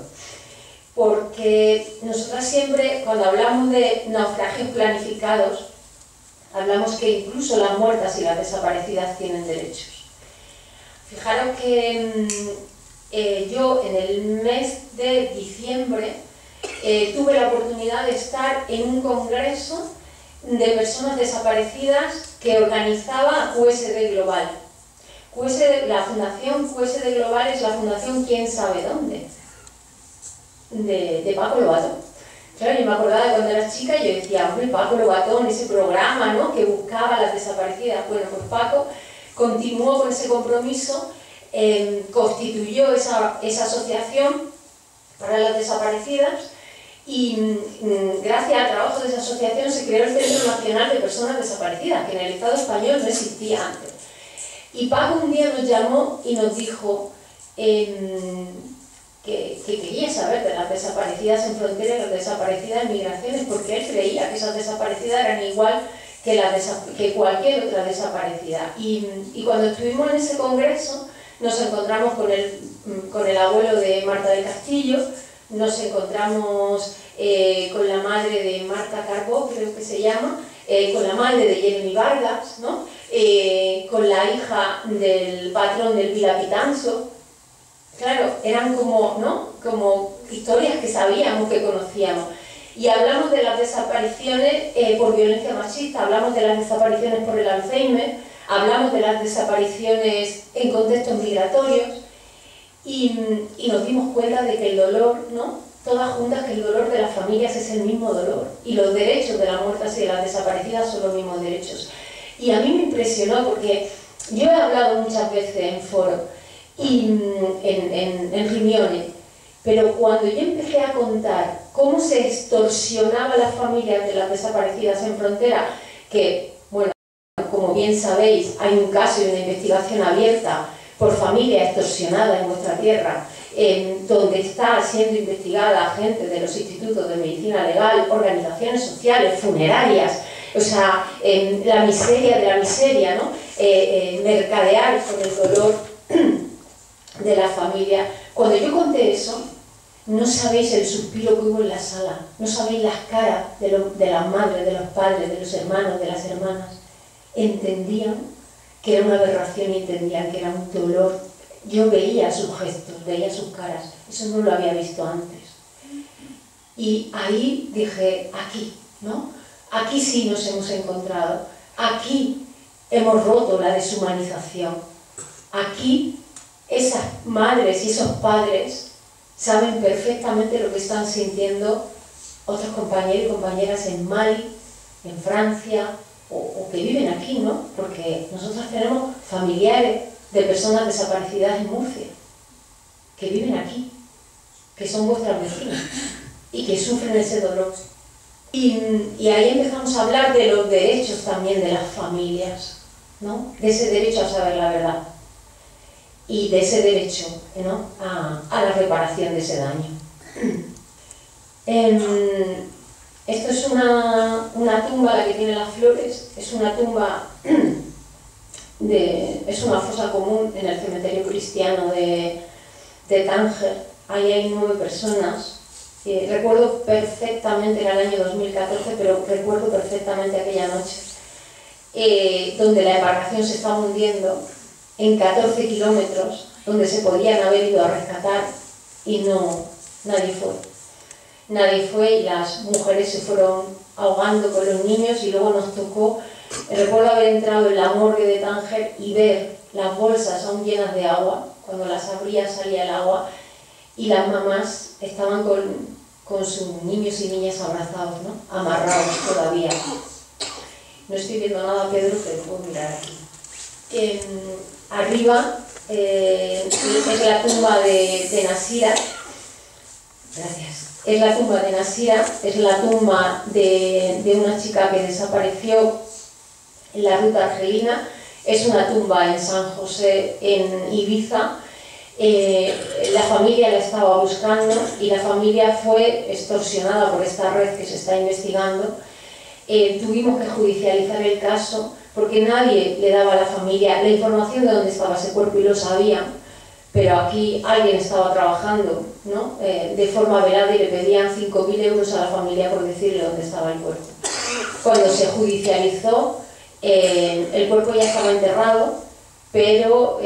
Porque nosotras siempre, cuando hablamos de naufragios planificados, hablamos que incluso las muertas y las desaparecidas tienen derechos. Fijaros que yo en el mes de diciembre tuve la oportunidad de estar en un congreso de personas desaparecidas que organizaba QSD Global. La fundación QSD Global es la fundación ¿Quién sabe dónde? De Paco Lobatón. Claro, yo me acordaba de cuando era chica y yo decía: hombre, Paco Lobatón, ese programa, ¿no?, que buscaba a las desaparecidas. Bueno, pues Paco continuó con ese compromiso. Constituyó esa asociación para las desaparecidas y gracias al trabajo de esa asociación se creó el Centro Nacional de Personas Desaparecidas, que en el Estado español no existía antes. Y Paco un día nos llamó y nos dijo que quería saber de las desaparecidas en frontera y las desaparecidas en migraciones, porque él creía que esas desaparecidas eran igual que cualquier otra desaparecida. Y cuando estuvimos en ese congreso, nos encontramos con el abuelo de Marta del Castillo, nos encontramos con la madre de Marta Carbó, creo que se llama, con la madre de Jeremy Vargas, ¿no?, con la hija del patrón del Vila Pitanzo. Claro, eran como historias que sabíamos, que conocíamos. Y hablamos de las desapariciones por violencia machista, hablamos de las desapariciones por el Alzheimer, hablamos de las desapariciones en contextos migratorios y nos dimos cuenta de que el dolor, ¿no?, todas juntas, que el dolor de las familias es el mismo dolor y los derechos de las muertas y de las desaparecidas son los mismos derechos. Y a mí me impresionó porque yo he hablado muchas veces en foros y en reuniones, pero cuando yo empecé a contar cómo se extorsionaba a las familias de las desaparecidas en frontera, que, bueno, como bien sabéis, hay un caso y una investigación abierta por familia extorsionada en vuestra tierra, donde está siendo investigada gente de los institutos de medicina legal, organizaciones sociales, funerarias, o sea, la miseria de la miseria, ¿no? Mercadear con el dolor de la familia. Cuando yo conté eso, no sabéis el suspiro que hubo en la sala, no sabéis las caras de las madres, de los padres, de los hermanos, de las hermanas. Entendían que era una aberración y entendían que era un dolor. Yo veía sus gestos, veía sus caras, eso no lo había visto antes. Y ahí dije, aquí, ¿no? Aquí sí nos hemos encontrado, aquí hemos roto la deshumanización, aquí esas madres y esos padres saben perfectamente lo que están sintiendo otros compañeros y compañeras en Mali, en Francia, o que viven aquí, ¿no? Porque nosotros tenemos familiares de personas desaparecidas en Murcia, que viven aquí, que son vuestras vecinas y que sufren ese dolor. Y ahí empezamos a hablar de los derechos también de las familias, ¿no? De ese derecho a saber la verdad y de ese derecho, ¿no? a la reparación de ese daño. Esto es una tumba, la que tiene las flores, es una tumba, es una fosa común en el cementerio cristiano de Tánger. Ahí hay 9 personas. Recuerdo perfectamente, era el año 2014, pero recuerdo perfectamente aquella noche, donde la embarcación se estaba hundiendo en 14 kilómetros, donde se podían haber ido a rescatar y nadie fue. Nadie fue y las mujeres se fueron ahogando con los niños y luego nos tocó, recuerdo haber entrado en la morgue de Tánger y ver las bolsas aún llenas de agua, cuando las abría salía el agua y las mamás estaban con sus niños y niñas abrazados, ¿no? Amarrados todavía. No estoy viendo nada, Pedro, pero puedo mirar aquí. Arriba es la tumba de Nasira. Gracias. Es la tumba de Nasira, es la tumba de una chica que desapareció en la ruta argelina. Es una tumba en San José, en Ibiza. La familia la estaba buscando y la familia fue extorsionada por esta red que se está investigando. Tuvimos que judicializar el caso porque nadie le daba a la familia la información de dónde estaba ese cuerpo y lo sabían, pero aquí alguien estaba trabajando, ¿no? De forma velada y le pedían 5.000 euros a la familia por decirle dónde estaba el cuerpo. Cuando se judicializó, el cuerpo ya estaba enterrado, pero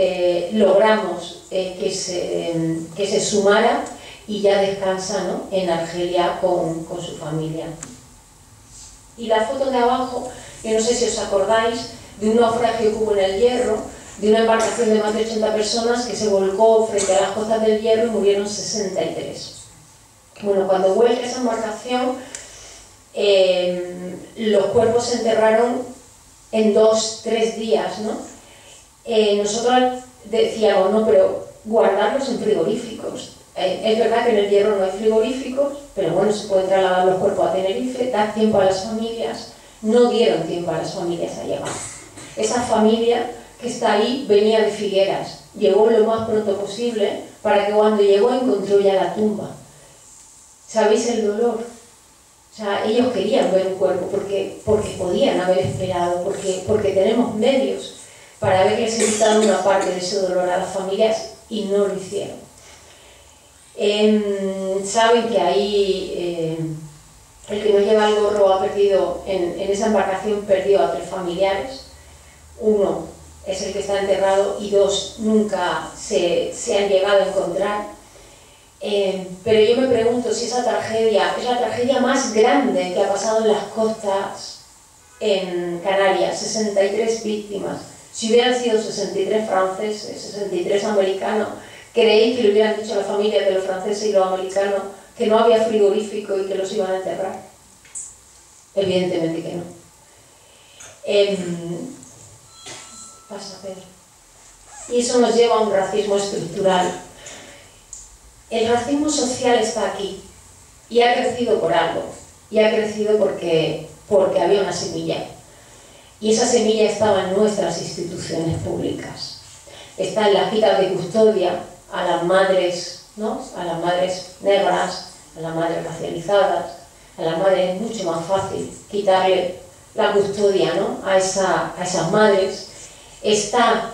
logramos que se sumara y ya descansa, ¿no? En Argelia con su familia. Y la foto de abajo, yo no sé si os acordáis de un naufragio que hubo en el Hierro, de una embarcación de más de 80 personas que se volcó frente a las costas del Hierro y murieron 63. Bueno, cuando vuelca esa embarcación, los cuerpos se enterraron en 2-3 días, ¿no? Nosotros decíamos, no, pero guardarlos en frigoríficos. Es verdad que en el Hierro no hay frigoríficos, pero bueno, se pueden trasladar los cuerpos a Tenerife, dar tiempo a las familias. No dieron tiempo a las familias a llegar. Esa familia que está ahí venía de Figueras, llegó lo más pronto posible para que cuando llegó encontró ya la tumba. ¿Sabéis el dolor? O sea, ellos querían ver un cuerpo porque podían haber esperado, porque tenemos medios para haberles evitado una parte de ese dolor a las familias y no lo hicieron. Saben que ahí el que nos lleva el gorro ha perdido, en esa embarcación perdió a 3 familiares. Uno es el que está enterrado y 2 nunca se han llegado a encontrar. Pero yo me pregunto si esa tragedia es la tragedia más grande que ha pasado en las costas en Canarias, 63 víctimas. Si hubieran sido 63 franceses, 63 americanos, ¿creéis que le hubieran dicho a la familia de los franceses y los americanos que no había frigorífico y que los iban a enterrar? Evidentemente que no. Pasa, Pedro. Y eso nos lleva a un racismo estructural. El racismo social está aquí. Y ha crecido por algo, y ha crecido porque había una semilla. Y esa semilla estaba en nuestras instituciones públicas. Está en las citas de custodia a las madres, ¿no? A las madres negras, a las madres racializadas, a las madres es mucho más fácil quitarle la custodia, ¿no? a esas madres. Está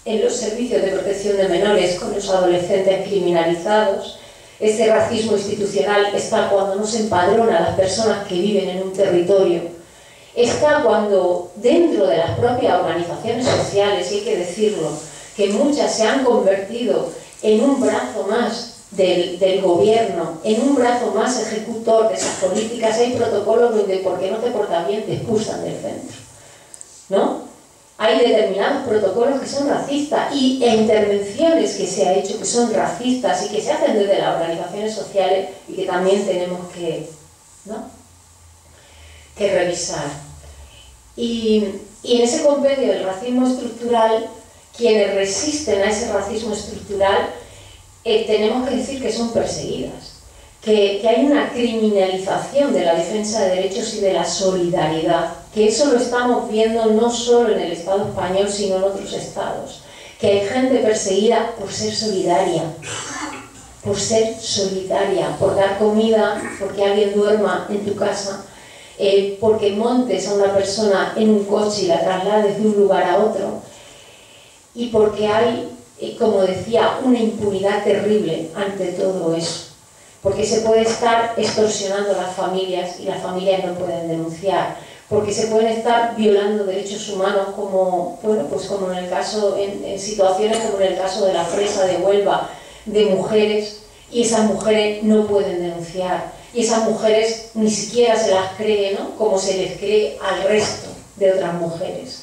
en los servicios de protección de menores con los adolescentes criminalizados. Ese racismo institucional está cuando no se empadrona a las personas que viven en un territorio. Está cuando dentro de las propias organizaciones sociales, y hay que decirlo, que muchas se han convertido en un brazo más del gobierno, en un brazo más ejecutor de esas políticas, hay protocolos donde porque no te portas bien te expulsan del centro, ¿no? Hay determinados protocolos que son racistas y intervenciones que se ha hecho que son racistas y que se hacen desde las organizaciones sociales y que también tenemos que, ¿no? que revisar. Y en ese compendio del racismo estructural, quienes resisten a ese racismo estructural, tenemos que decir que son perseguidas, que hay una criminalización de la defensa de derechos y de la solidaridad, que eso lo estamos viendo no solo en el Estado español, sino en otros estados, que hay gente perseguida por ser solidaria, por dar comida, porque alguien duerma en tu casa, porque montes a una persona en un coche y la traslades de un lugar a otro, y porque hay, como decía, una impunidad terrible ante todo eso, porque se puede estar extorsionando a las familias y las familias no pueden denunciar, porque se pueden estar violando derechos humanos como, bueno, pues como en el caso, en situaciones como en el caso de la presa de Huelva, de mujeres, y esas mujeres no pueden denunciar, y esas mujeres ni siquiera se las cree, ¿no? Como se les cree al resto de otras mujeres.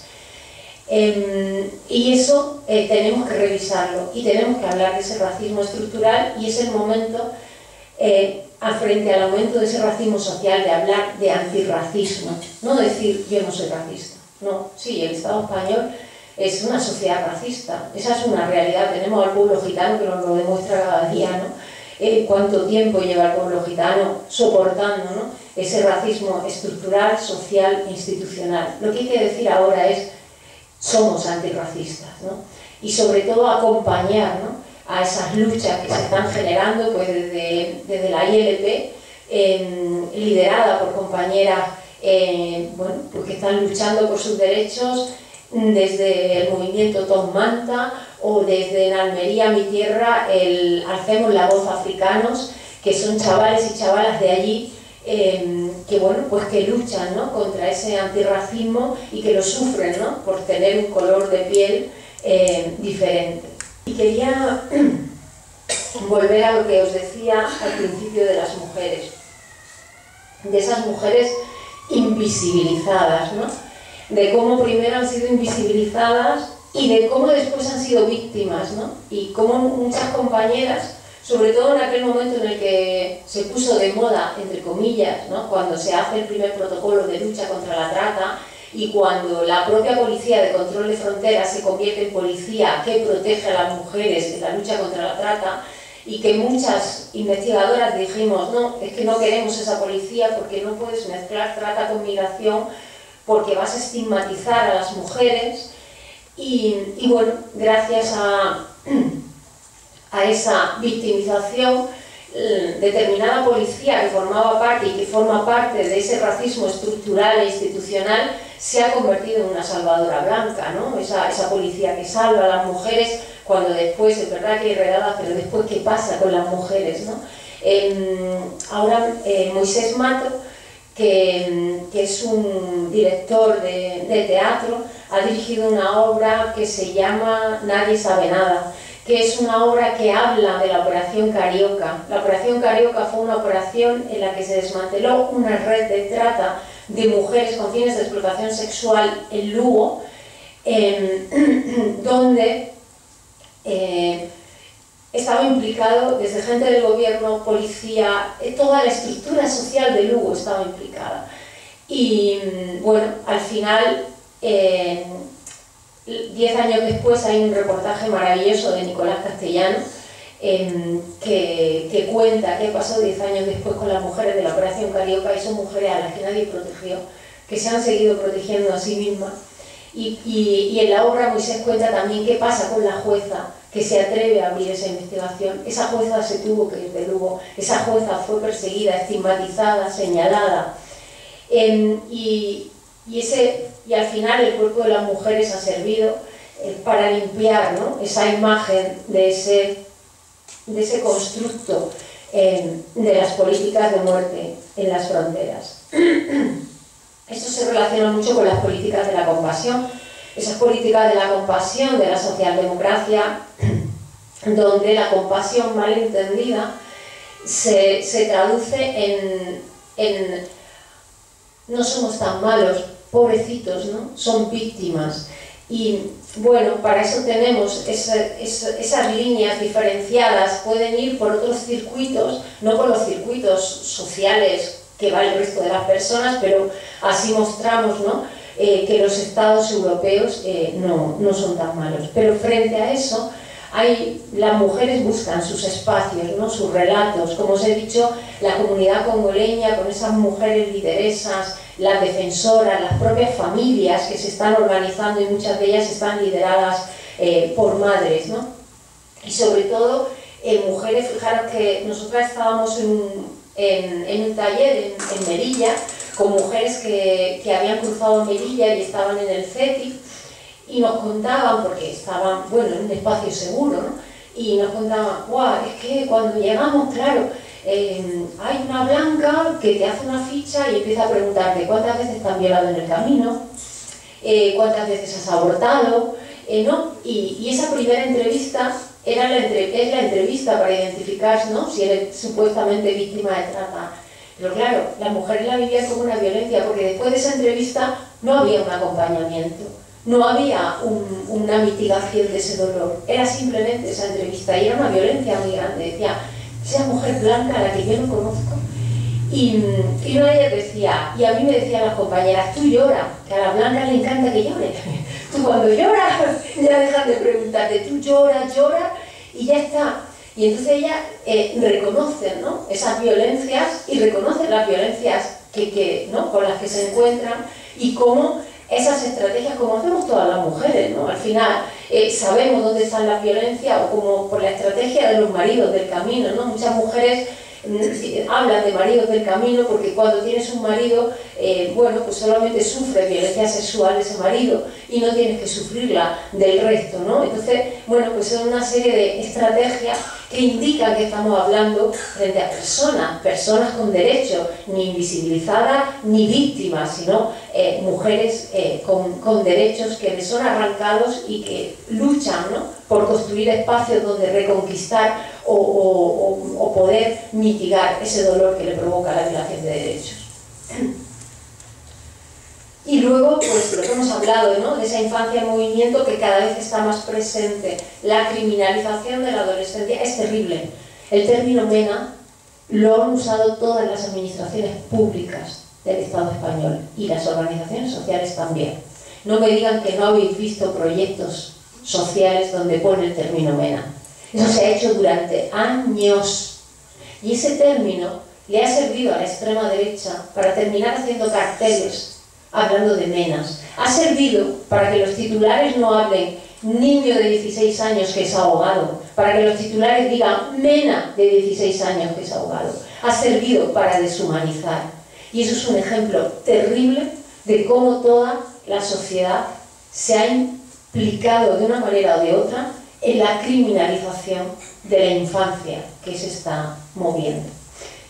Y eso tenemos que revisarlo y tenemos que hablar de ese racismo estructural, y es el momento, frente al aumento de ese racismo social, de hablar de antirracismo, no decir yo no soy racista, no, sí, el Estado español es una sociedad racista, esa es una realidad, tenemos al pueblo gitano que nos lo demuestra cada día, ¿no? Cuánto tiempo lleva el pueblo gitano soportando, ¿no? Ese racismo estructural, social e institucional. Lo que hay que decir ahora es somos antirracistas, ¿no? Y sobre todo acompañar, ¿no? a esas luchas que se están generando pues desde la ILP, liderada por compañeras bueno, pues que están luchando por sus derechos, desde el movimiento Tom Manta o desde en Almería, mi tierra, el Alcemos la Voz Africanos, que son chavales y chavalas de allí que, bueno, pues que luchan, ¿no? contra ese antirracismo y que lo sufren, ¿no? por tener un color de piel diferente. Y quería volver a lo que os decía al principio de las mujeres, de esas mujeres invisibilizadas, ¿no? de cómo primero han sido invisibilizadas y de cómo después han sido víctimas, ¿no? y cómo muchas compañeras, sobre todo en aquel momento en el que se puso de moda, entre comillas, ¿no? cuando se hace el primer protocolo de lucha contra la trata y cuando la propia policía de control de fronteras se convierte en policía que protege a las mujeres en la lucha contra la trata, y que muchas investigadoras dijimos, no, es que no queremos esa policía porque no puedes mezclar trata con migración, porque vas a estigmatizar a las mujeres, y bueno, gracias a esa victimización, determinada policía que formaba parte y que forma parte de ese racismo estructural e institucional se ha convertido en una salvadora blanca, ¿no? Esa policía que salva a las mujeres cuando después, es verdad que hay redadas, pero después ¿qué pasa con las mujeres, ¿no? Ahora Moisés Mato, que es un director de teatro, ha dirigido una obra que se llama Nadie sabe nada, que es una obra que habla de la Operación Carioca. La Operación Carioca fue una operación en la que se desmanteló una red de trata de mujeres con fines de explotación sexual en Lugo, donde estaba implicado desde gente del gobierno, policía, toda la estructura social de Lugo estaba implicada. Y bueno, al final, 10 años después, hay un reportaje maravilloso de Nicolás Castellano, que cuenta qué pasó 10 años después con las mujeres de la Operación Carioca, y son mujeres a las que nadie protegió, que se han seguido protegiendo a sí mismas. Y en la obra Moisés cuenta también qué pasa con la jueza que se atreve a abrir esa investigación. Esa jueza se tuvo que ir de Lugo, esa jueza fue perseguida, estigmatizada, señalada, y al final el cuerpo de las mujeres ha servido para limpiar, ¿no?, esa imagen de ese constructo de las políticas de muerte en las fronteras. Esto se relaciona mucho con las políticas de la compasión, esas políticas de la compasión de la socialdemocracia, donde la compasión mal entendida se traduce en no somos tan malos, pobrecitos, ¿no?, son víctimas. Y bueno, para eso tenemos esas líneas diferenciadas, pueden ir por otros circuitos, no por los circuitos sociales que va el resto de las personas, pero así mostramos, ¿no?, que los estados europeos no son tan malos. Pero frente a eso, las mujeres buscan sus espacios, ¿no?, sus relatos. Como os he dicho, la comunidad congoleña, con esas mujeres lideresas, las defensoras, las propias familias que se están organizando, y muchas de ellas están lideradas por madres, ¿no? Y sobre todo, mujeres. Fijaros que nosotras estábamos en un taller en Melilla, con mujeres que habían cruzado Melilla y estaban en el CETI, y nos contaban, porque estaban, bueno, en un espacio seguro, ¿no?, y nos contaban, guau, es que cuando llegamos, claro, hay una blanca que te hace una ficha y empieza a preguntarte cuántas veces te han violado en el camino, cuántas veces has abortado, ¿no? Y esa primera entrevista es la entrevista para identificar, ¿no?, si eres supuestamente víctima de trata. Pero claro, las mujeres la vivían como una violencia, porque después de esa entrevista no había un acompañamiento, no había una mitigación de ese dolor, era simplemente esa entrevista, y era una violencia muy grande. Decía, esa mujer blanca a la que yo no conozco. Y una de ellas decía, y a mí me decían las compañeras, tú lloras, que a las blancas le encanta que llores. Tú cuando lloras, ya dejas de preguntarte, tú lloras, y ya está. Y entonces ellas reconocen, ¿no?, esas violencias, y reconocen las violencias ¿no?, con las que se encuentran, y cómo esas estrategias, como hacemos todas las mujeres, ¿no?, al final sabemos dónde están las violencias, o como por la estrategia de los maridos del camino, ¿no? Muchas mujeres hablan de maridos del camino, porque cuando tienes un marido, bueno, pues solamente sufre violencia sexual de ese marido y no tienes que sufrirla del resto, ¿no? Entonces, bueno, pues son una serie de estrategias que indican que estamos hablando frente a personas con derechos, ni invisibilizadas ni víctimas, sino mujeres con derechos que les son arrancados y que luchan, ¿no?, por construir espacios donde reconquistar o poder mitigar ese dolor que le provoca la violación de derechos. Y luego, pues lo que hemos hablado, ¿no?, de esa infancia en movimiento que cada vez está más presente. La criminalización de la adolescencia es terrible. El término MENA lo han usado todas las administraciones públicas del Estado español, y las organizaciones sociales también. No me digan que no habéis visto proyectos sociales donde pone el término MENA. Eso se ha hecho durante años, y ese término le ha servido a la extrema derecha para terminar haciendo carteles hablando de menas. Ha servido para que los titulares no hablen niño de 16 años que es ahogado, para que los titulares digan mena de 16 años que es ahogado. Ha servido para deshumanizar, y eso es un ejemplo terrible de cómo toda la sociedad se ha implicado de una manera o de otra en la criminalización de la infancia que se está moviendo.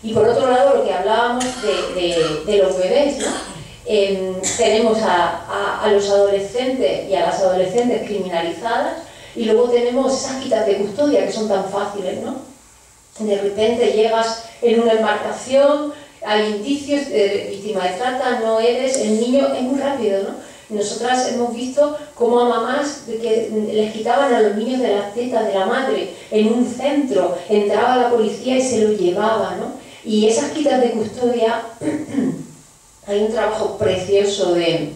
Y por otro lado, lo que hablábamos de los bebés, ¿no? Tenemos a los adolescentes y a las adolescentes criminalizadas, y luego tenemos esas quitas de custodia que son tan fáciles, ¿no? De repente llegas en una embarcación, hay indicios de víctima de trata, no eres, el niño es muy rápido, ¿no? Nosotras hemos visto cómo a mamás que les quitaban a los niños de las tetas de la madre en un centro, entraba la policía y se lo llevaba, ¿no? Y esas quitas de custodia, hay un trabajo precioso de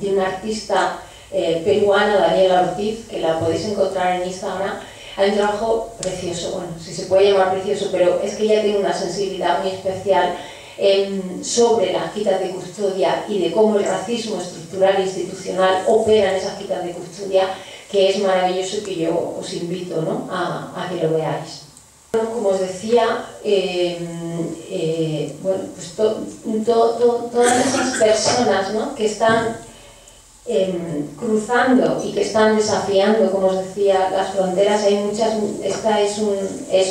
una artista peruana, Daniela Ortiz, que la podéis encontrar en Instagram. Hay un trabajo precioso, bueno, si se puede llamar precioso, pero es que ella tiene una sensibilidad muy especial sobre las quitas de custodia y de cómo el racismo estructural e institucional opera en esas quitas de custodia, que es maravilloso y que yo os invito, ¿no?, a que lo veáis. Como os decía, bueno, pues todas esas personas, ¿no?, que están cruzando y que están desafiando, como os decía, las fronteras, hay muchas. Esta es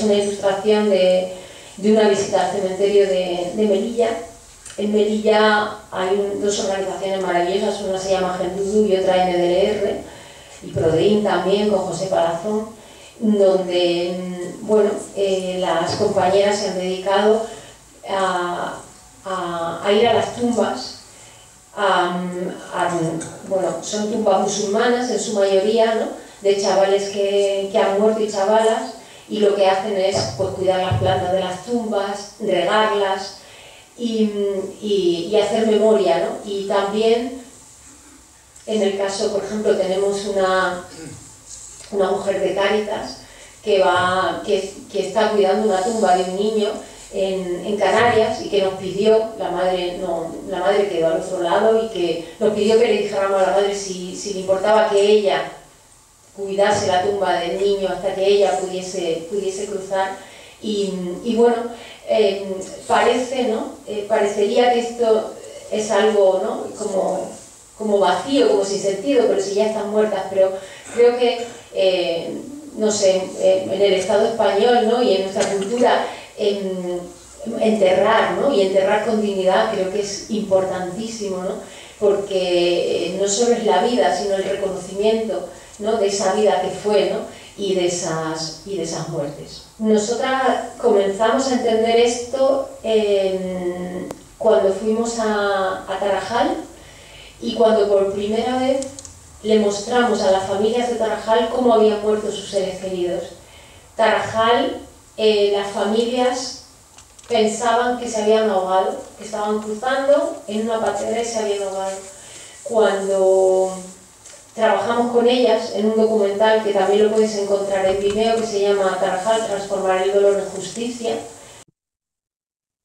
una ilustración de una visita al cementerio de Melilla. En Melilla hay dos organizaciones maravillosas, una se llama Gendudu y otra MDLR, y Prodeín también, con José Palazón, donde, bueno, las compañeras se han dedicado a ir a las tumbas. Bueno, son tumbas musulmanas en su mayoría, ¿no?, de chavales que han muerto y chavalas, y lo que hacen es, pues, cuidar las plantas de las tumbas, regarlas y hacer memoria, ¿no? Y también, en el caso, por ejemplo, tenemos una mujer de Cáritas que está cuidando una tumba de un niño en Canarias, y que nos pidió, la madre quedó al otro lado, y que nos pidió que le dijéramos a la madre si le importaba que ella cuidase la tumba del niño hasta que ella pudiese cruzar. Y bueno, parece, ¿no?, parecería que esto es algo, ¿no?, como vacío, como sin sentido, pero si ya están muertas. Pero creo que, no sé, en el Estado español, ¿no?, y en nuestra cultura, enterrar, ¿no?, y enterrar con dignidad, creo que es importantísimo, ¿no?, porque no solo es la vida, sino el reconocimiento, ¿no?, de esa vida que fue, ¿no?, y de esas muertes. Nosotras comenzamos a entender esto cuando fuimos a Tarajal, y cuando por primera vez le mostramos a las familias de Tarajal cómo habían muerto sus seres queridos. Tarajal, las familias pensaban que se habían ahogado, que estaban cruzando en una patera y se habían ahogado. Cuando trabajamos con ellas en un documental que también lo podéis encontrar en Vimeo, que se llama Tarajal, transformar el dolor en justicia.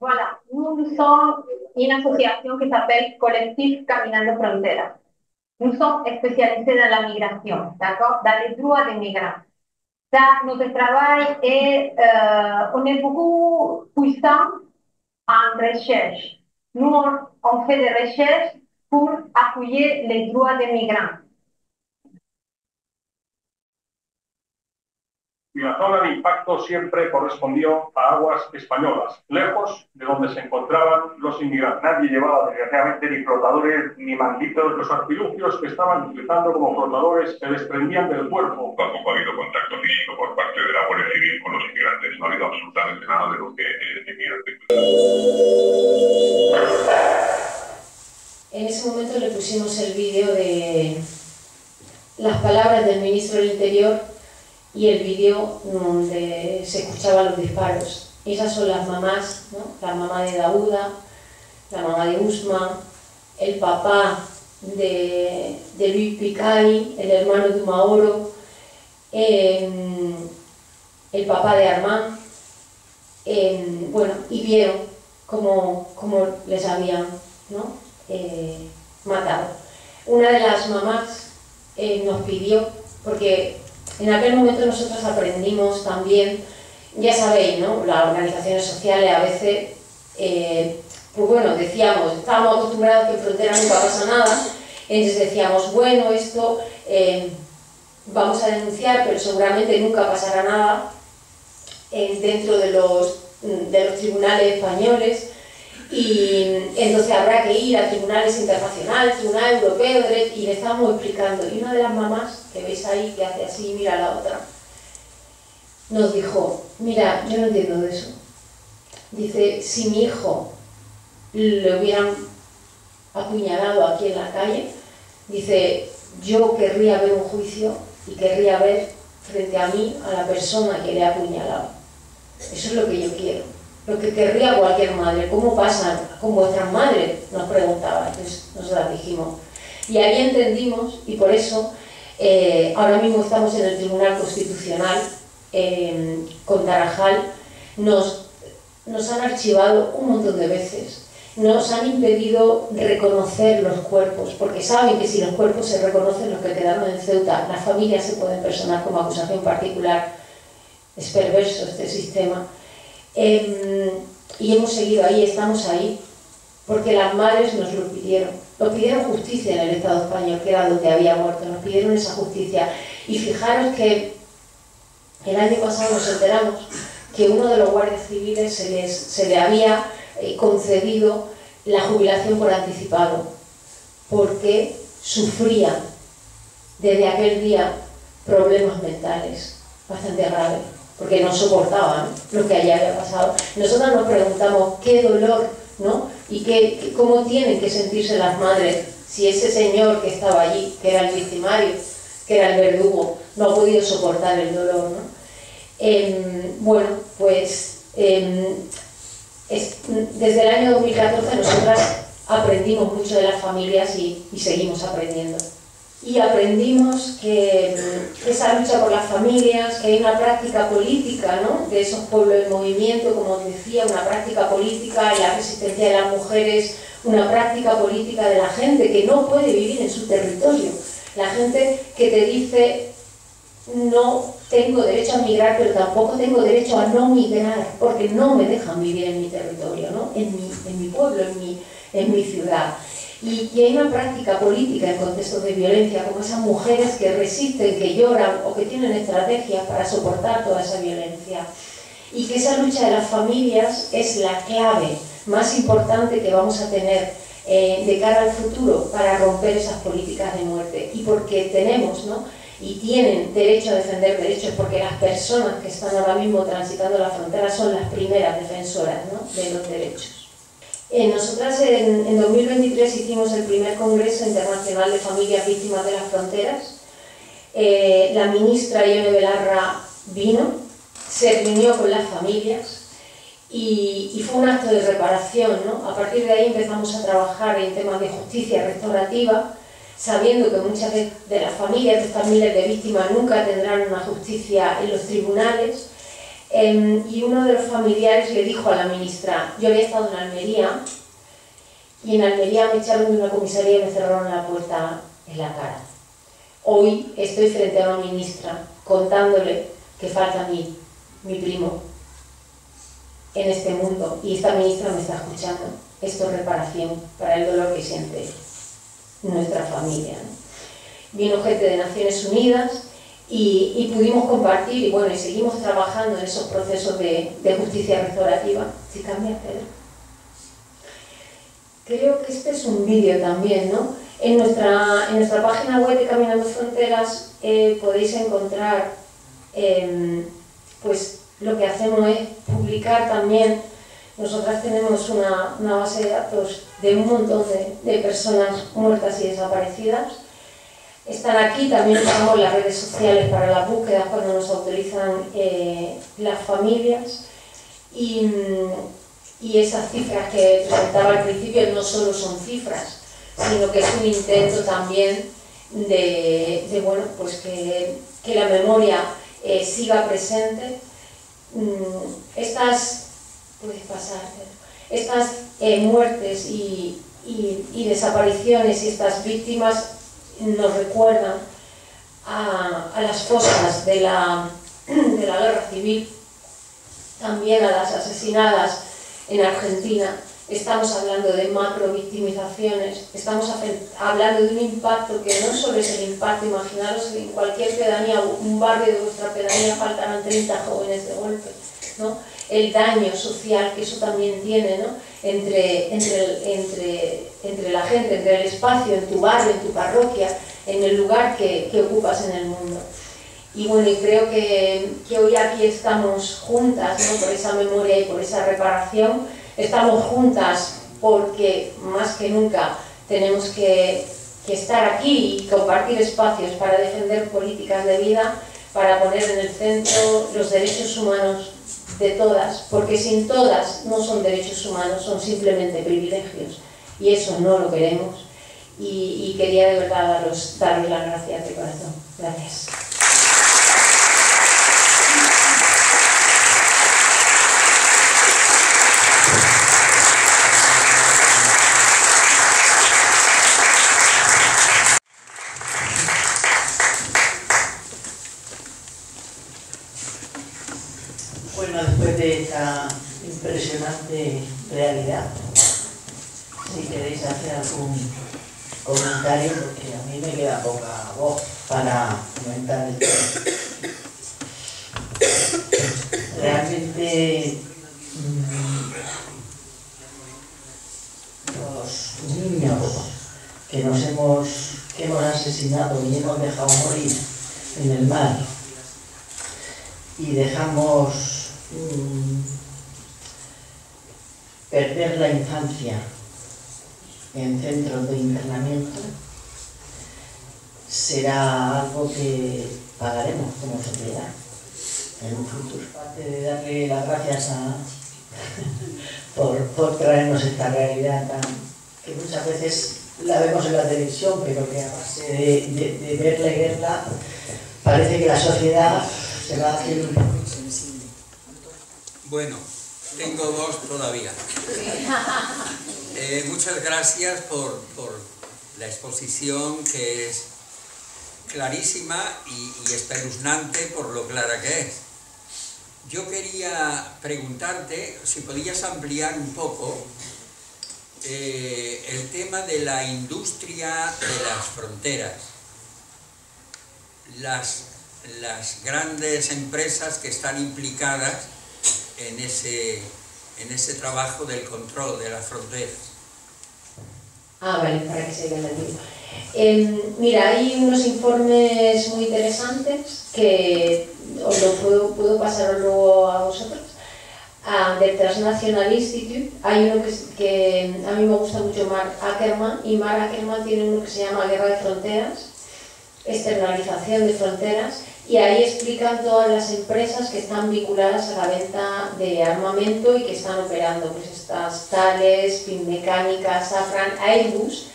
Voilà, nous sommes une association qui s'appelle Collectif Caminando Fronteras. Nous sommes spécialisés dans la migration, d'accord, dans les droits des migrants. Ça, notre travail est, on est beaucoup puissant en recherche. Nous, on fait des recherches pour appuyer les droits des migrants. Y la zona de impacto siempre correspondió a aguas españolas, lejos de donde se encontraban los inmigrantes. Nadie llevaba desgraciadamente ni flotadores ni manguitos. Los artilugios que estaban utilizando como flotadores se desprendían del cuerpo. Tampoco ha habido contacto físico por parte de la Guardia Civil con los inmigrantes. No ha habido absolutamente nada de lo que el inmigrante. En ese momento le pusimos el vídeo de las palabras del ministro del Interior y el vídeo donde se escuchaban los disparos. Esas son las mamás, ¿no?, la mamá de Dauda, la mamá de Usman, el papá de Luis Picai, el hermano de Maoro, el papá de Armand, bueno, y vieron cómo les habían, ¿no?, matado. Una de las mamás nos pidió, porque en aquel momento nosotros aprendimos también, ya sabéis, ¿no?, las organizaciones sociales a veces, pues bueno, decíamos, estábamos acostumbrados a que en frontera nunca pasa nada, entonces decíamos, bueno, esto vamos a denunciar, pero seguramente nunca pasará nada dentro de los tribunales españoles, y entonces habrá que ir a tribunales internacionales, tribunal europeo, y le estábamos explicando. Y una de las mamás, que veis ahí, que hace así, mira a la otra, nos dijo, mira, yo no entiendo de eso. Dice, si mi hijo le hubieran apuñalado aquí en la calle, dice, yo querría ver un juicio y querría ver frente a mí a la persona que le ha apuñalado. Eso es lo que yo quiero. Lo que querría cualquier madre. ¿Cómo pasan con vuestras madres?, nos preguntaba. Entonces nosotras dijimos, y ahí entendimos, y por eso ahora mismo estamos en el Tribunal Constitucional con Tarajal, nos han archivado un montón de veces, nos han impedido reconocer los cuerpos, porque saben que si los cuerpos se reconocen, los que quedaron en Ceuta, las familias se pueden personar como acusación particular. Es perverso este sistema. Y hemos seguido ahí, estamos ahí, porque las madres nos lo pidieron. Nos pidieron justicia en el Estado español, que era donde había muerto, nos pidieron esa justicia. Y fijaros que el año pasado nos enteramos que uno de los guardias civiles se le había concedido la jubilación por anticipado, porque sufría desde aquel día problemas mentales bastante graves, porque no soportaban lo que allí había pasado. Nosotros nos preguntamos qué dolor, ¿no? Y cómo tienen que sentirse las madres si ese señor que estaba allí, que era el victimario, que era el verdugo, no ha podido soportar el dolor, ¿no? Bueno, pues desde el año 2014 nosotras aprendimos mucho de las familias y seguimos aprendiendo. Y aprendimos que esa lucha por las familias, que hay una práctica política, ¿no?, de esos pueblos en movimiento, como os decía, una práctica política en la resistencia de las mujeres, una práctica política de la gente que no puede vivir en su territorio. La gente que te dice, no tengo derecho a migrar, pero tampoco tengo derecho a no migrar, porque no me dejan vivir en mi territorio, ¿no?, en mi pueblo, en mi ciudad. Y hay una práctica política en contextos de violencia, como esas mujeres que resisten, que lloran o que tienen estrategias para soportar toda esa violencia. Y que esa lucha de las familias es la clave más importante que vamos a tener de cara al futuro para romper esas políticas de muerte. Y porque tenemos, ¿no?, y tienen derecho a defender derechos, porque las personas que están ahora mismo transitando la frontera son las primeras defensoras, ¿no?, de los derechos. Nosotras en 2023 hicimos el primer Congreso Internacional de Familias Víctimas de las Fronteras. La ministra Ione Belarra vino, se reunió con las familias y fue un acto de reparación, ¿no? A partir de ahí empezamos a trabajar en temas de justicia restaurativa, sabiendo que muchas de las familias de estas miles de víctimas nunca tendrán una justicia en los tribunales. Y uno de los familiares le dijo a la ministra, yo había estado en Almería y en Almería me echaron de una comisaría y me cerraron la puerta en la cara. Hoy estoy frente a una ministra contándole que falta mi primo en este mundo y esta ministra me está escuchando. Esto es reparación para el dolor que siente nuestra familia, ¿no? Vino gente de Naciones Unidas y pudimos compartir, y bueno, y seguimos trabajando en esos procesos de justicia restaurativa. Si cambia, Pedro. Creo que este es un vídeo también, ¿no? En nuestra página web de Caminando Fronteras podéis encontrar, pues lo que hacemos es publicar también. Nosotras tenemos una base de datos de un montón de personas muertas y desaparecidas. Están aquí, también usamos las redes sociales para las búsquedas cuando nos autorizan las familias. Y esas cifras que presentaba al principio no solo son cifras, sino que es un intento también de bueno, pues que la memoria siga presente. Estas muertes y desapariciones y estas víctimas nos recuerdan a las fosas de la guerra civil, también a las asesinadas en Argentina. Estamos hablando de macro-victimizaciones, estamos hablando de un impacto que no solo es el impacto, imaginaros que en cualquier pedanía, un barrio de vuestra pedanía faltarán 30 jóvenes de golpe, ¿no? El daño social que eso también tiene, ¿no?, entre la gente, entre el espacio, en tu barrio, en tu parroquia, en el lugar que ocupas en el mundo. Y bueno, y creo que hoy aquí estamos juntas, ¿no?, por esa memoria y por esa reparación. Estamos juntas porque más que nunca tenemos que estar aquí y compartir espacios para defender políticas de vida, para poner en el centro los derechos humanos de todas, porque sin todas no son derechos humanos, son simplemente privilegios, y eso no lo queremos. Y quería de verdad daros las gracias de corazón. Gracias. Bueno, después de esta impresionante realidad, si queréis hacer algún comentario, porque a mí me queda poca voz para comentar el tema. Realmente los niños que hemos asesinado y hemos dejado morir en el mar y dejamos perder la infancia en centros de internamiento, será algo que pagaremos como sociedad en un futuro. Aparte de darle las gracias por traernos esta realidad que muchas veces la vemos en la televisión, pero que a base de verla y verla parece que la sociedad se va haciendo un poco insensible. Bueno, tengo dos todavía. Muchas gracias por la exposición, que es clarísima y espeluznante por lo clara que es. Yo quería preguntarte si podías ampliar un poco el tema de la industria de las fronteras, las grandes empresas que están implicadas en ese trabajo del control de las fronteras. Vale, para que se vea el vídeo. Mira, hay unos informes muy interesantes que os lo puedo pasar luego a vosotros, del Transnational Institute. Hay uno que a mí me gusta mucho, Mark Ackerman, y Mark Ackerman tiene uno que se llama Guerra de Fronteras, externalización de fronteras, y ahí explican todas las empresas que están vinculadas a la venta de armamento y que están operando, pues estas Thales, Finmecánica, Safran, Airbus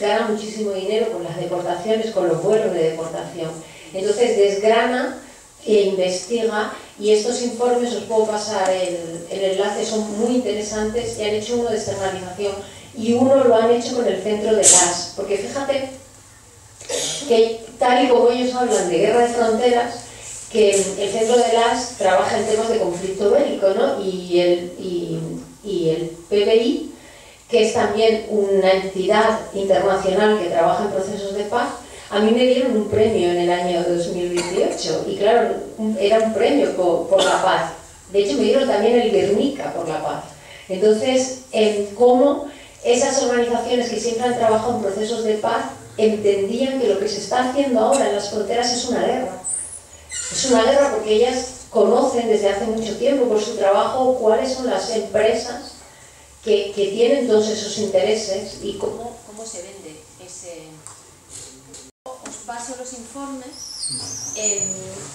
gana muchísimo dinero con las deportaciones, con los vuelos de deportación. Entonces desgrana e investiga, y estos informes os puedo pasar el enlace, son muy interesantes, y han hecho uno de externalización y uno lo han hecho con el centro de gas, porque fíjate que tal y como ellos hablan de guerra de fronteras, que el centro de LAS trabaja en temas de conflicto bélico, ¿no? y el PBI, que es también una entidad internacional que trabaja en procesos de paz. A mí me dieron un premio en el año 2018, y claro, era un premio por la paz. De hecho, me dieron también el Guernica por la paz. Entonces, cómo esas organizaciones que siempre han trabajado en procesos de paz entendían que lo que se está haciendo ahora en las fronteras es una guerra. Es una guerra porque ellas conocen desde hace mucho tiempo por su trabajo cuáles son las empresas que tienen todos esos intereses y cómo se vende ese... Os paso los informes,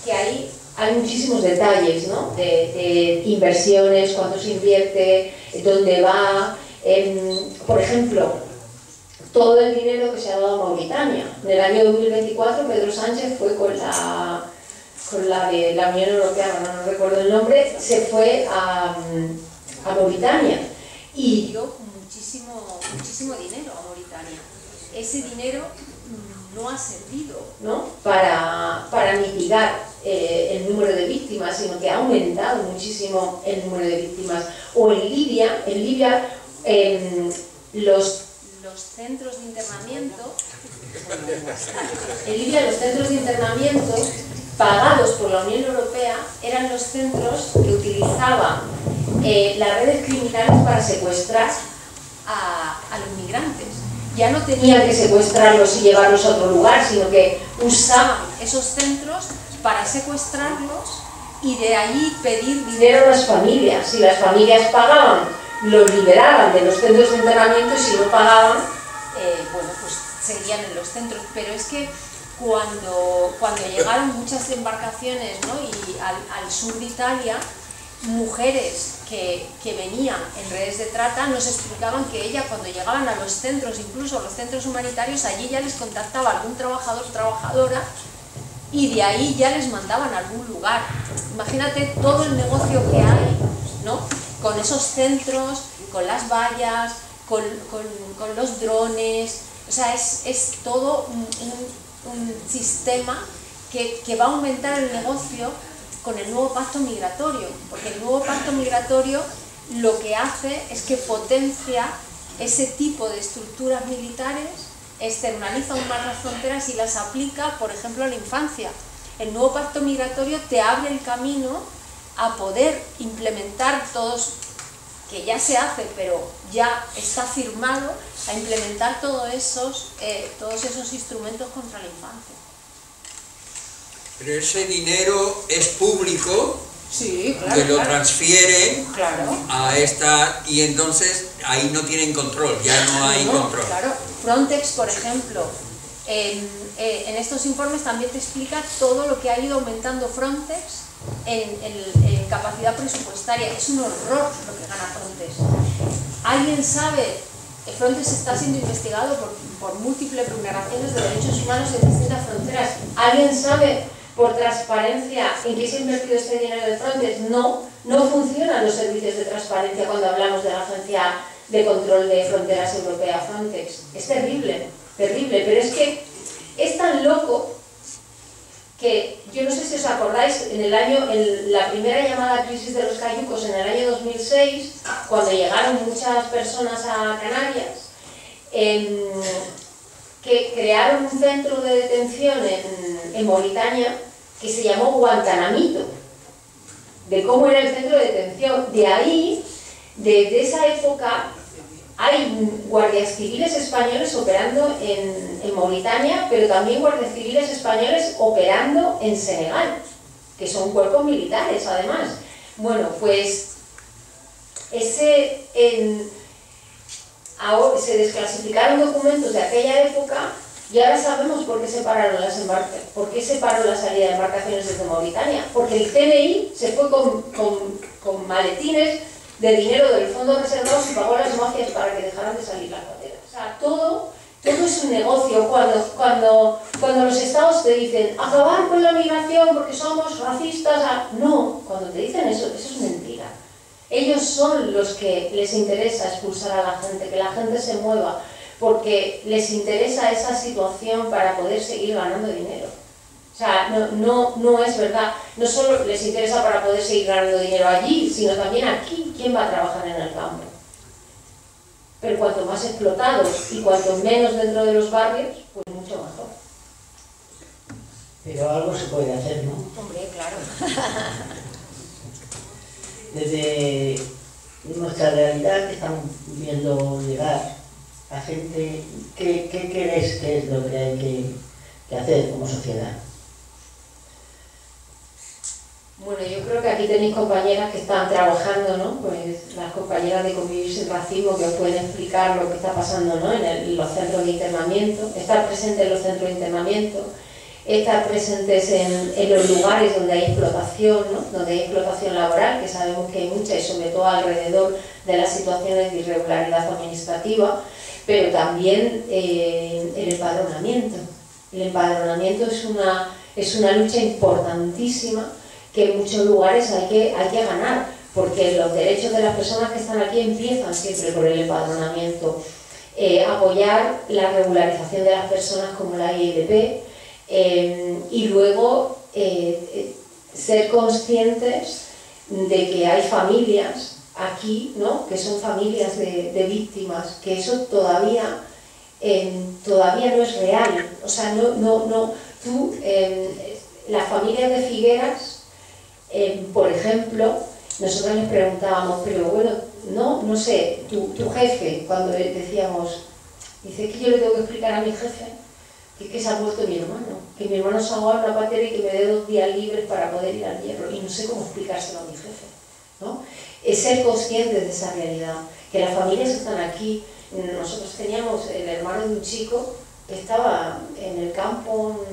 que ahí hay muchísimos detalles, ¿no? de inversiones, cuánto se invierte, dónde va, por ejemplo, todo el dinero que se ha dado a Mauritania. En el año 2024 Pedro Sánchez fue con la de la Unión Europea, no recuerdo el nombre, se fue a Mauritania y dio muchísimo dinero a Mauritania. Ese dinero no ha servido, ¿no? para mitigar el número de víctimas, sino que ha aumentado muchísimo el número de víctimas. O en Libia los centros de internamiento, los centros de internamiento pagados por la Unión Europea eran los centros que utilizaban las redes criminales para secuestrar a los migrantes. Ya no tenían que secuestrarlos y llevarlos a otro lugar, sino que usaban esos centros para secuestrarlos y de ahí pedir dinero a las familias. Si las familias pagaban, los liberaban de los centros de internamiento, y si no pagaban, bueno, pues seguían en los centros. Pero es que cuando llegaron muchas embarcaciones, ¿no? y al sur de Italia, mujeres que venían en redes de trata nos explicaban que ellas, cuando llegaban a los centros, incluso a los centros humanitarios, allí ya les contactaba algún trabajador o trabajadora y de ahí ya les mandaban a algún lugar. Imagínate todo el negocio que hay, ¿no? Con esos centros, con las vallas, con los drones. O sea, es todo un sistema que va a aumentar el negocio con el nuevo pacto migratorio, porque el nuevo pacto migratorio lo que hace es que potencia ese tipo de estructuras militares, externaliza aún más las fronteras y las aplica, por ejemplo, a la infancia. El nuevo pacto migratorio te abre el camino a poder implementar todos, que ya se hace, pero ya está firmado, a implementar todos esos instrumentos contra la infancia. Pero ese dinero es público, sí, claro, que lo transfieren a esta, y entonces ahí no tienen control, ya no hay control. Claro, Frontex, por ejemplo, en estos informes también te explica todo lo que ha ido aumentando Frontex en capacidad presupuestaria. Es un horror lo que gana Frontex. ¿Alguien sabe? Frontex está siendo investigado por múltiples vulneraciones de derechos humanos en distintas fronteras. ¿Alguien sabe, por transparencia, en qué se ha invertido este dinero de Frontex? No funcionan los servicios de transparencia cuando hablamos de la Agencia de Control de Fronteras Europea, Frontex. Es terrible, terrible, pero es que es tan loco que, yo no sé si os acordáis, en la primera llamada crisis de los cayucos en el año 2006, cuando llegaron muchas personas a Canarias, que crearon un centro de detención en Mauritania que se llamó Guantanamito, de cómo era el centro de detención. De ahí, desde esa época, hay guardias civiles españoles operando en Mauritania, pero también guardias civiles españoles operando en Senegal, que son cuerpos militares además. Bueno, pues ahora se desclasificaron documentos de aquella época y ahora sabemos por qué se pararon por qué se paró la salida de embarcaciones desde Mauritania. Porque el CNI se fue con maletines de dinero del fondo reservado y pagó a las mafias para que dejaran de salir las fronteras. O sea, todo es un negocio. Cuando los estados te dicen acabar con la migración porque somos racistas, no, cuando te dicen eso es mentira. Ellos son los que les interesa expulsar a la gente, que la gente se mueva, porque les interesa esa situación para poder seguir ganando dinero. O sea, no es verdad. No solo les interesa para poder seguir ganando dinero allí, sino también aquí. ¿Quién va a trabajar en el campo? Pero cuanto más explotados y cuanto menos dentro de los barrios, pues mucho mejor. Pero algo se puede hacer, ¿no? Hombre, claro. Desde nuestra realidad que estamos viendo llegar a gente, ¿qué crees que es lo que hay que hacer como sociedad? Bueno, yo creo que aquí tenéis compañeras que están trabajando, ¿no? Pues las compañeras de Convivir sin Racismo que os pueden explicar lo que está pasando, ¿no? En los centros de internamiento, estar presentes en los centros de internamiento, estar presentes en los lugares donde hay explotación, ¿no? Donde hay explotación laboral, que sabemos que hay mucha y sobre todo alrededor de las situaciones de irregularidad administrativa, pero también el empadronamiento. El empadronamiento es una lucha importantísima que en muchos lugares hay que ganar, porque los derechos de las personas que están aquí empiezan siempre por el empadronamiento. Apoyar la regularización de las personas como la ILP, y luego ser conscientes de que hay familias aquí, ¿no? Que son familias de víctimas, que eso todavía no es real. O sea, las familias de Figueras, por ejemplo, nosotros les preguntábamos, pero bueno, no sé, tu jefe, cuando decíamos, dice que yo le tengo que explicar a mi jefe que se ha muerto mi hermano, que mi hermano se ha ahogado en una patera y que me dé 2 días libres para poder ir al Hierro, y no sé cómo explicárselo a mi jefe, ¿no? Es ser conscientes de esa realidad, que las familias están aquí. Nosotros teníamos el hermano de un chico que estaba en el campo,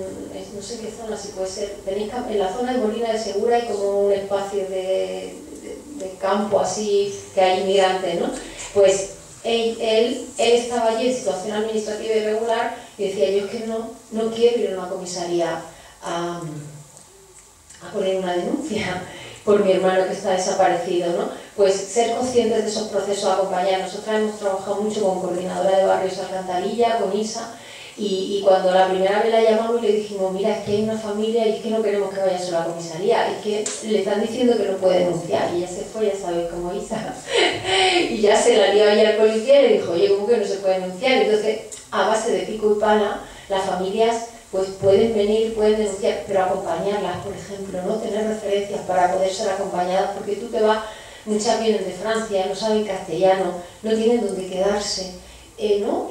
no sé qué zona, si puede ser, en la zona de Molina de Segura hay como un espacio de campo así, que hay inmigrantes, ¿no? Pues él estaba allí en situación administrativa irregular y decía, yo es que no quiero ir a una comisaría a poner una denuncia por mi hermano que está desaparecido, ¿no? Pues ser conscientes de esos procesos, acompañar. Nosotros hemos trabajado mucho con Coordinadora de Barrios Alcantarilla, con ISA, Y cuando la primera vez la llamamos le dijimos, mira, es que hay una familia y es que no queremos que vaya solo a la comisaría, es que le están diciendo que no puede denunciar, y ella se fue, ya sabéis cómo Isa, y ya se la lió ella al policía y le dijo, oye, ¿cómo que no se puede denunciar? Entonces, a base de pico y pala, las familias pues pueden venir, pueden denunciar, pero acompañarlas, por ejemplo, ¿no? Tener referencias para poder ser acompañadas, porque tú te vas, muchas vienen de Francia, no saben castellano, no tienen dónde quedarse, ¿no?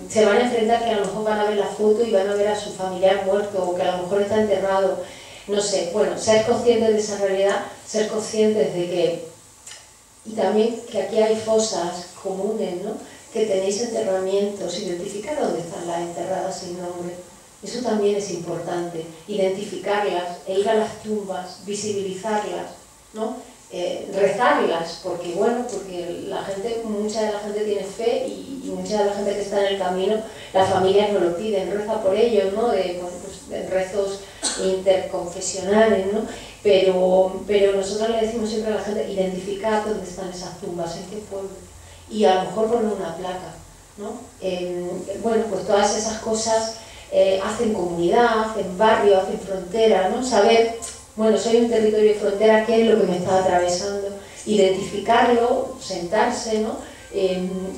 Se van a enfrentar que a lo mejor van a ver la foto y van a ver a su familiar muerto, o que a lo mejor está enterrado, no sé. Bueno, ser conscientes de esa realidad, ser conscientes de que, y también que aquí hay fosas comunes, ¿no? Que tenéis enterramientos, identificar dónde están las enterradas sin nombre. Eso también es importante, identificarlas e ir a las tumbas, visibilizarlas, ¿no? Rezarlas, porque bueno, porque la gente, mucha de la gente tiene fe y mucha de la gente que está en el camino, las familias nos lo piden, reza por ellos, ¿no? De rezos interconfesionales, ¿no? Pero nosotros le decimos siempre a la gente, identificar dónde están esas tumbas, en qué pueblo, y a lo mejor poner una placa, ¿no? Bueno, pues todas esas cosas hacen comunidad, hacen barrio, hacen frontera, ¿no? Saber, bueno, soy un territorio de frontera, ¿qué es lo que me está atravesando? Identificarlo, sentarse, ¿no?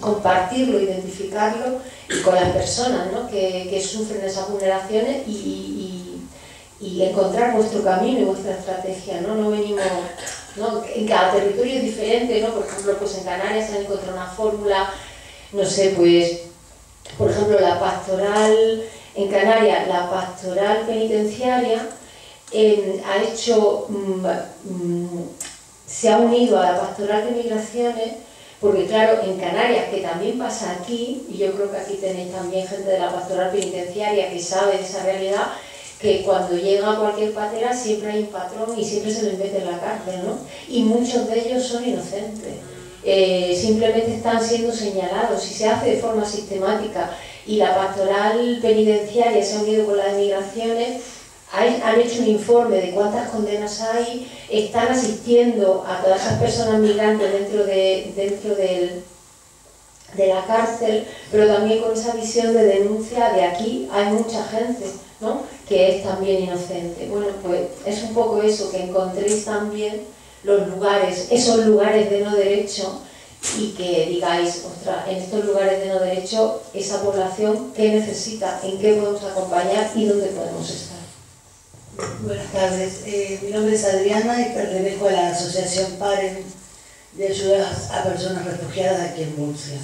Compartirlo, identificarlo, y con las personas, ¿no? que sufren esas vulneraciones y encontrar vuestro camino y vuestra estrategia, ¿no? No venimos, ¿no? En cada territorio es diferente, ¿no? Por ejemplo, pues en Canarias se han encontrado una fórmula, no sé, pues, por ejemplo, la pastoral, en Canarias, la pastoral penitenciaria, ha hecho, se ha unido a la pastoral de migraciones, porque claro, en Canarias, que también pasa aquí, y yo creo que aquí tenéis también gente de la pastoral penitenciaria que sabe de esa realidad, que cuando llega cualquier patera siempre hay un patrón y siempre se les mete en la cárcel, ¿no? Y muchos de ellos son inocentes, simplemente están siendo señalados, y se hace de forma sistemática, y la pastoral penitenciaria se ha unido con las migraciones. Han hecho un informe de cuántas condenas hay, están asistiendo a todas esas personas migrantes dentro de la cárcel, pero también con esa visión de denuncia de aquí hay mucha gente, ¿no? Que es también inocente. Bueno, pues es un poco eso, que encontréis también los lugares, esos lugares de no derecho, y que digáis, ostras, en estos lugares de no derecho, esa población, ¿qué necesita? ¿En qué podemos acompañar? ¿Y dónde podemos estar? Buenas tardes, mi nombre es Adriana y pertenezco a la asociación PAREN de ayuda a personas refugiadas aquí en Murcia.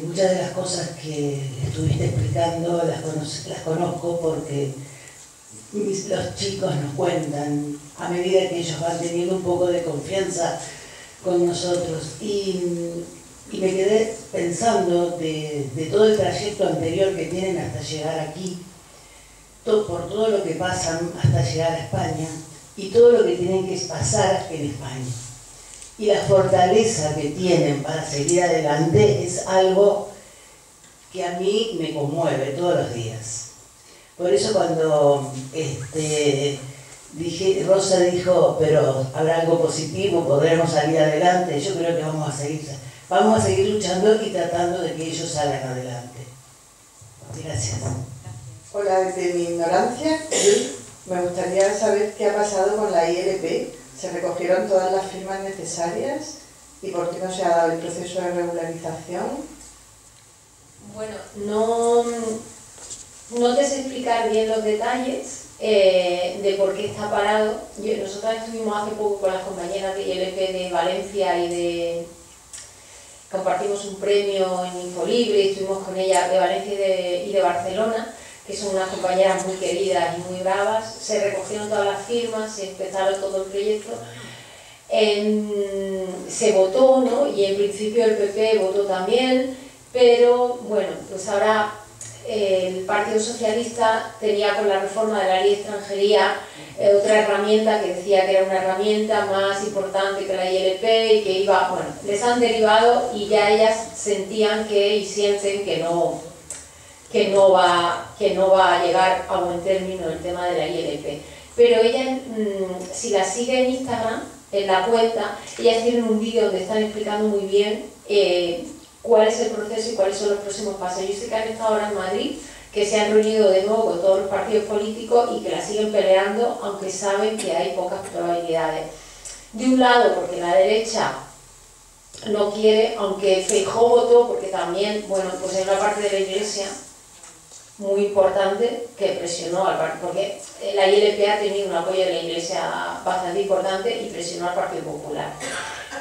Muchas de las cosas que estuviste explicando las conozco porque los chicos nos cuentan a medida que ellos van teniendo un poco de confianza con nosotros, y me quedé pensando de todo el trayecto anterior que tienen hasta llegar aquí, por todo lo que pasan hasta llegar a España y todo lo que tienen que pasar en España. Y la fortaleza que tienen para seguir adelante es algo que a mí me conmueve todos los días. Por eso cuando Rosa dijo, pero habrá algo positivo, podremos salir adelante, yo creo que vamos a seguir luchando y tratando de que ellos salgan adelante. Gracias. Hola, desde mi ignorancia, me gustaría saber qué ha pasado con la ILP. ¿Se recogieron todas las firmas necesarias? ¿Y por qué no se ha dado el proceso de regularización? Bueno, no te sé explicar bien los detalles de por qué está parado. Nosotros estuvimos hace poco con las compañeras de ILP de Valencia compartimos un premio en Infolibre, estuvimos con ellas de Valencia y de Barcelona, que son unas compañeras muy queridas y muy bravas. Se recogieron todas las firmas, se empezaron todo el proyecto, se votó, ¿no? Y en principio el PP votó también, pero bueno, pues ahora el Partido Socialista tenía con la reforma de la ley de extranjería otra herramienta que decía que era una herramienta más importante que la ILP y que iba, bueno, les han derivado y ya ellas sentían y sienten que no va a llegar a buen término el tema de la ILP. Pero ellas, si la sigue en Instagram, en la cuenta, ellas tienen un vídeo donde están explicando muy bien cuál es el proceso y cuáles son los próximos pasos. Yo sé que han estado ahora en Madrid, que se han reunido de nuevo con todos los partidos políticos y que la siguen peleando, aunque saben que hay pocas probabilidades. De un lado, porque la derecha no quiere, aunque Feijóo votó, porque también, bueno, pues hay una parte de la Iglesia muy importante que presionó al partido, porque la ILP ha tenido un apoyo de la Iglesia bastante importante y presionó al Partido Popular.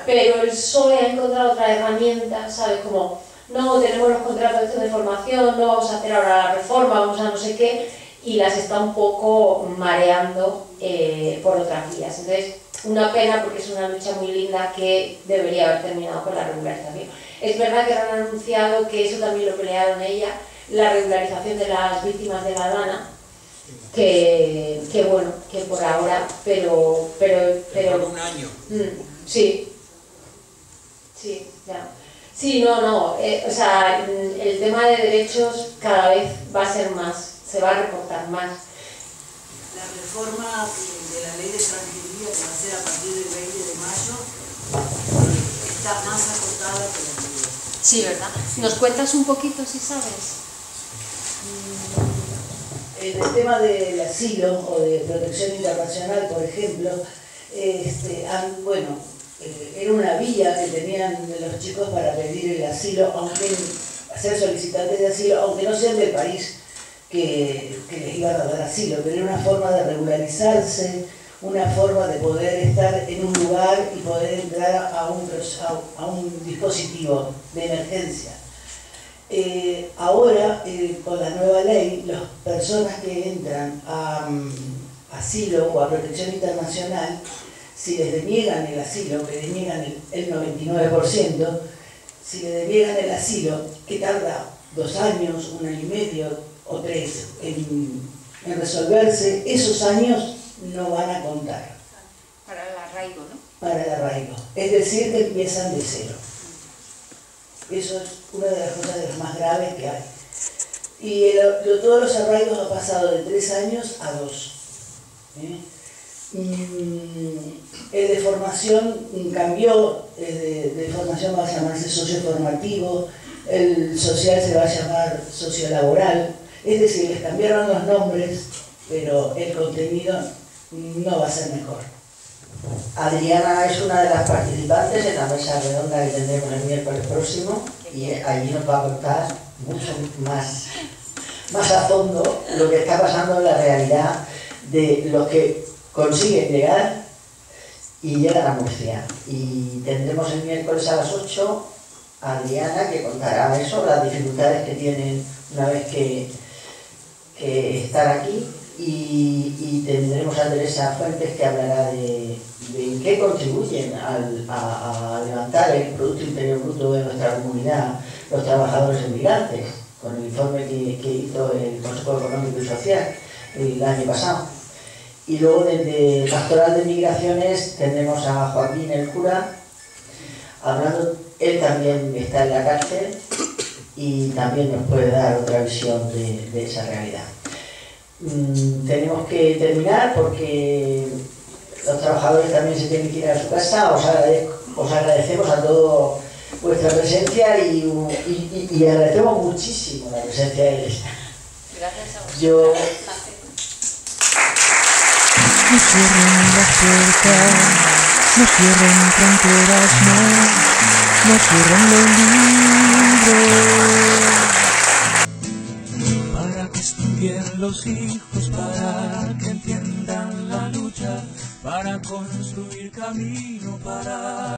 Pero el PSOE ha encontrado otra herramienta, ¿sabes? Como, no, tenemos los contratos de formación, no vamos a hacer ahora la reforma, vamos a no sé qué, y las está un poco mareando por otras vías. Entonces, una pena porque es una lucha muy linda que debería haber terminado con la regularización. Es verdad que han anunciado que eso también lo pelearon ella, la regularización de las víctimas de la Dana, que bueno, que por ahora, pero por un año. Sí, ya. Sí, no, o sea, el tema de derechos cada vez va a ser más, se va a recortar más. La reforma de la ley de extranjería, que va a ser a partir del 20 de mayo, está más acotada que la anterior. Sí, ¿verdad? ¿Nos cuentas un poquito, si sabes? En el tema del asilo o de protección internacional, por ejemplo, era una vía que tenían los chicos para pedir el asilo, aunque ser solicitantes de asilo, aunque no sean del país que les iban a dar asilo, pero era una forma de regularizarse, una forma de poder estar en un lugar y poder entrar a un dispositivo de emergencia. Ahora, con la nueva ley, las personas que entran a asilo o a protección internacional, si les deniegan el asilo, que deniegan el 99%, si les deniegan el asilo, que tarda 2 años, 1 año y medio o 3 en resolverse, esos años no van a contar. Para el arraigo, ¿no? Para el arraigo. Es decir, que empiezan de cero. Eso es una de las cosas de las más graves que hay. Y todos los arraigos han pasado de 3 años a 2. El de formación cambió, de formación va a llamarse socioformativo, el social se va a llamar sociolaboral, es decir, les cambiaron los nombres, pero el contenido no va a ser mejor. Adriana es una de las participantes en la mesa redonda que tendremos el miércoles próximo y allí nos va a contar mucho más a fondo lo que está pasando en la realidad de los que consiguen llegar y llegan a Murcia. Y tendremos el miércoles a las 8 a Adriana, que contará eso, las dificultades que tienen una vez que están aquí, y tendremos a Teresa Fuentes, que hablará de en qué contribuyen a levantar el Producto Interior Bruto de nuestra comunidad los trabajadores emigrantes, con el informe que hizo el Consejo Económico y Social el año pasado. Y luego desde Pastoral de Migraciones tendremos a Joaquín el cura, hablando, él también está en la cárcel y también nos puede dar otra visión de esa realidad. Tenemos que terminar porque los trabajadores también se tienen que ir a su casa. Os agradecemos a todos vuestra presencia y agradecemos muchísimo la presencia de Elena. Gracias a vosotros. Yo... No cierren las puertas, no cierren fronteras, no cierren los libros. Para que estudien los hijos, para que entiendan la lucha, para construir camino, para...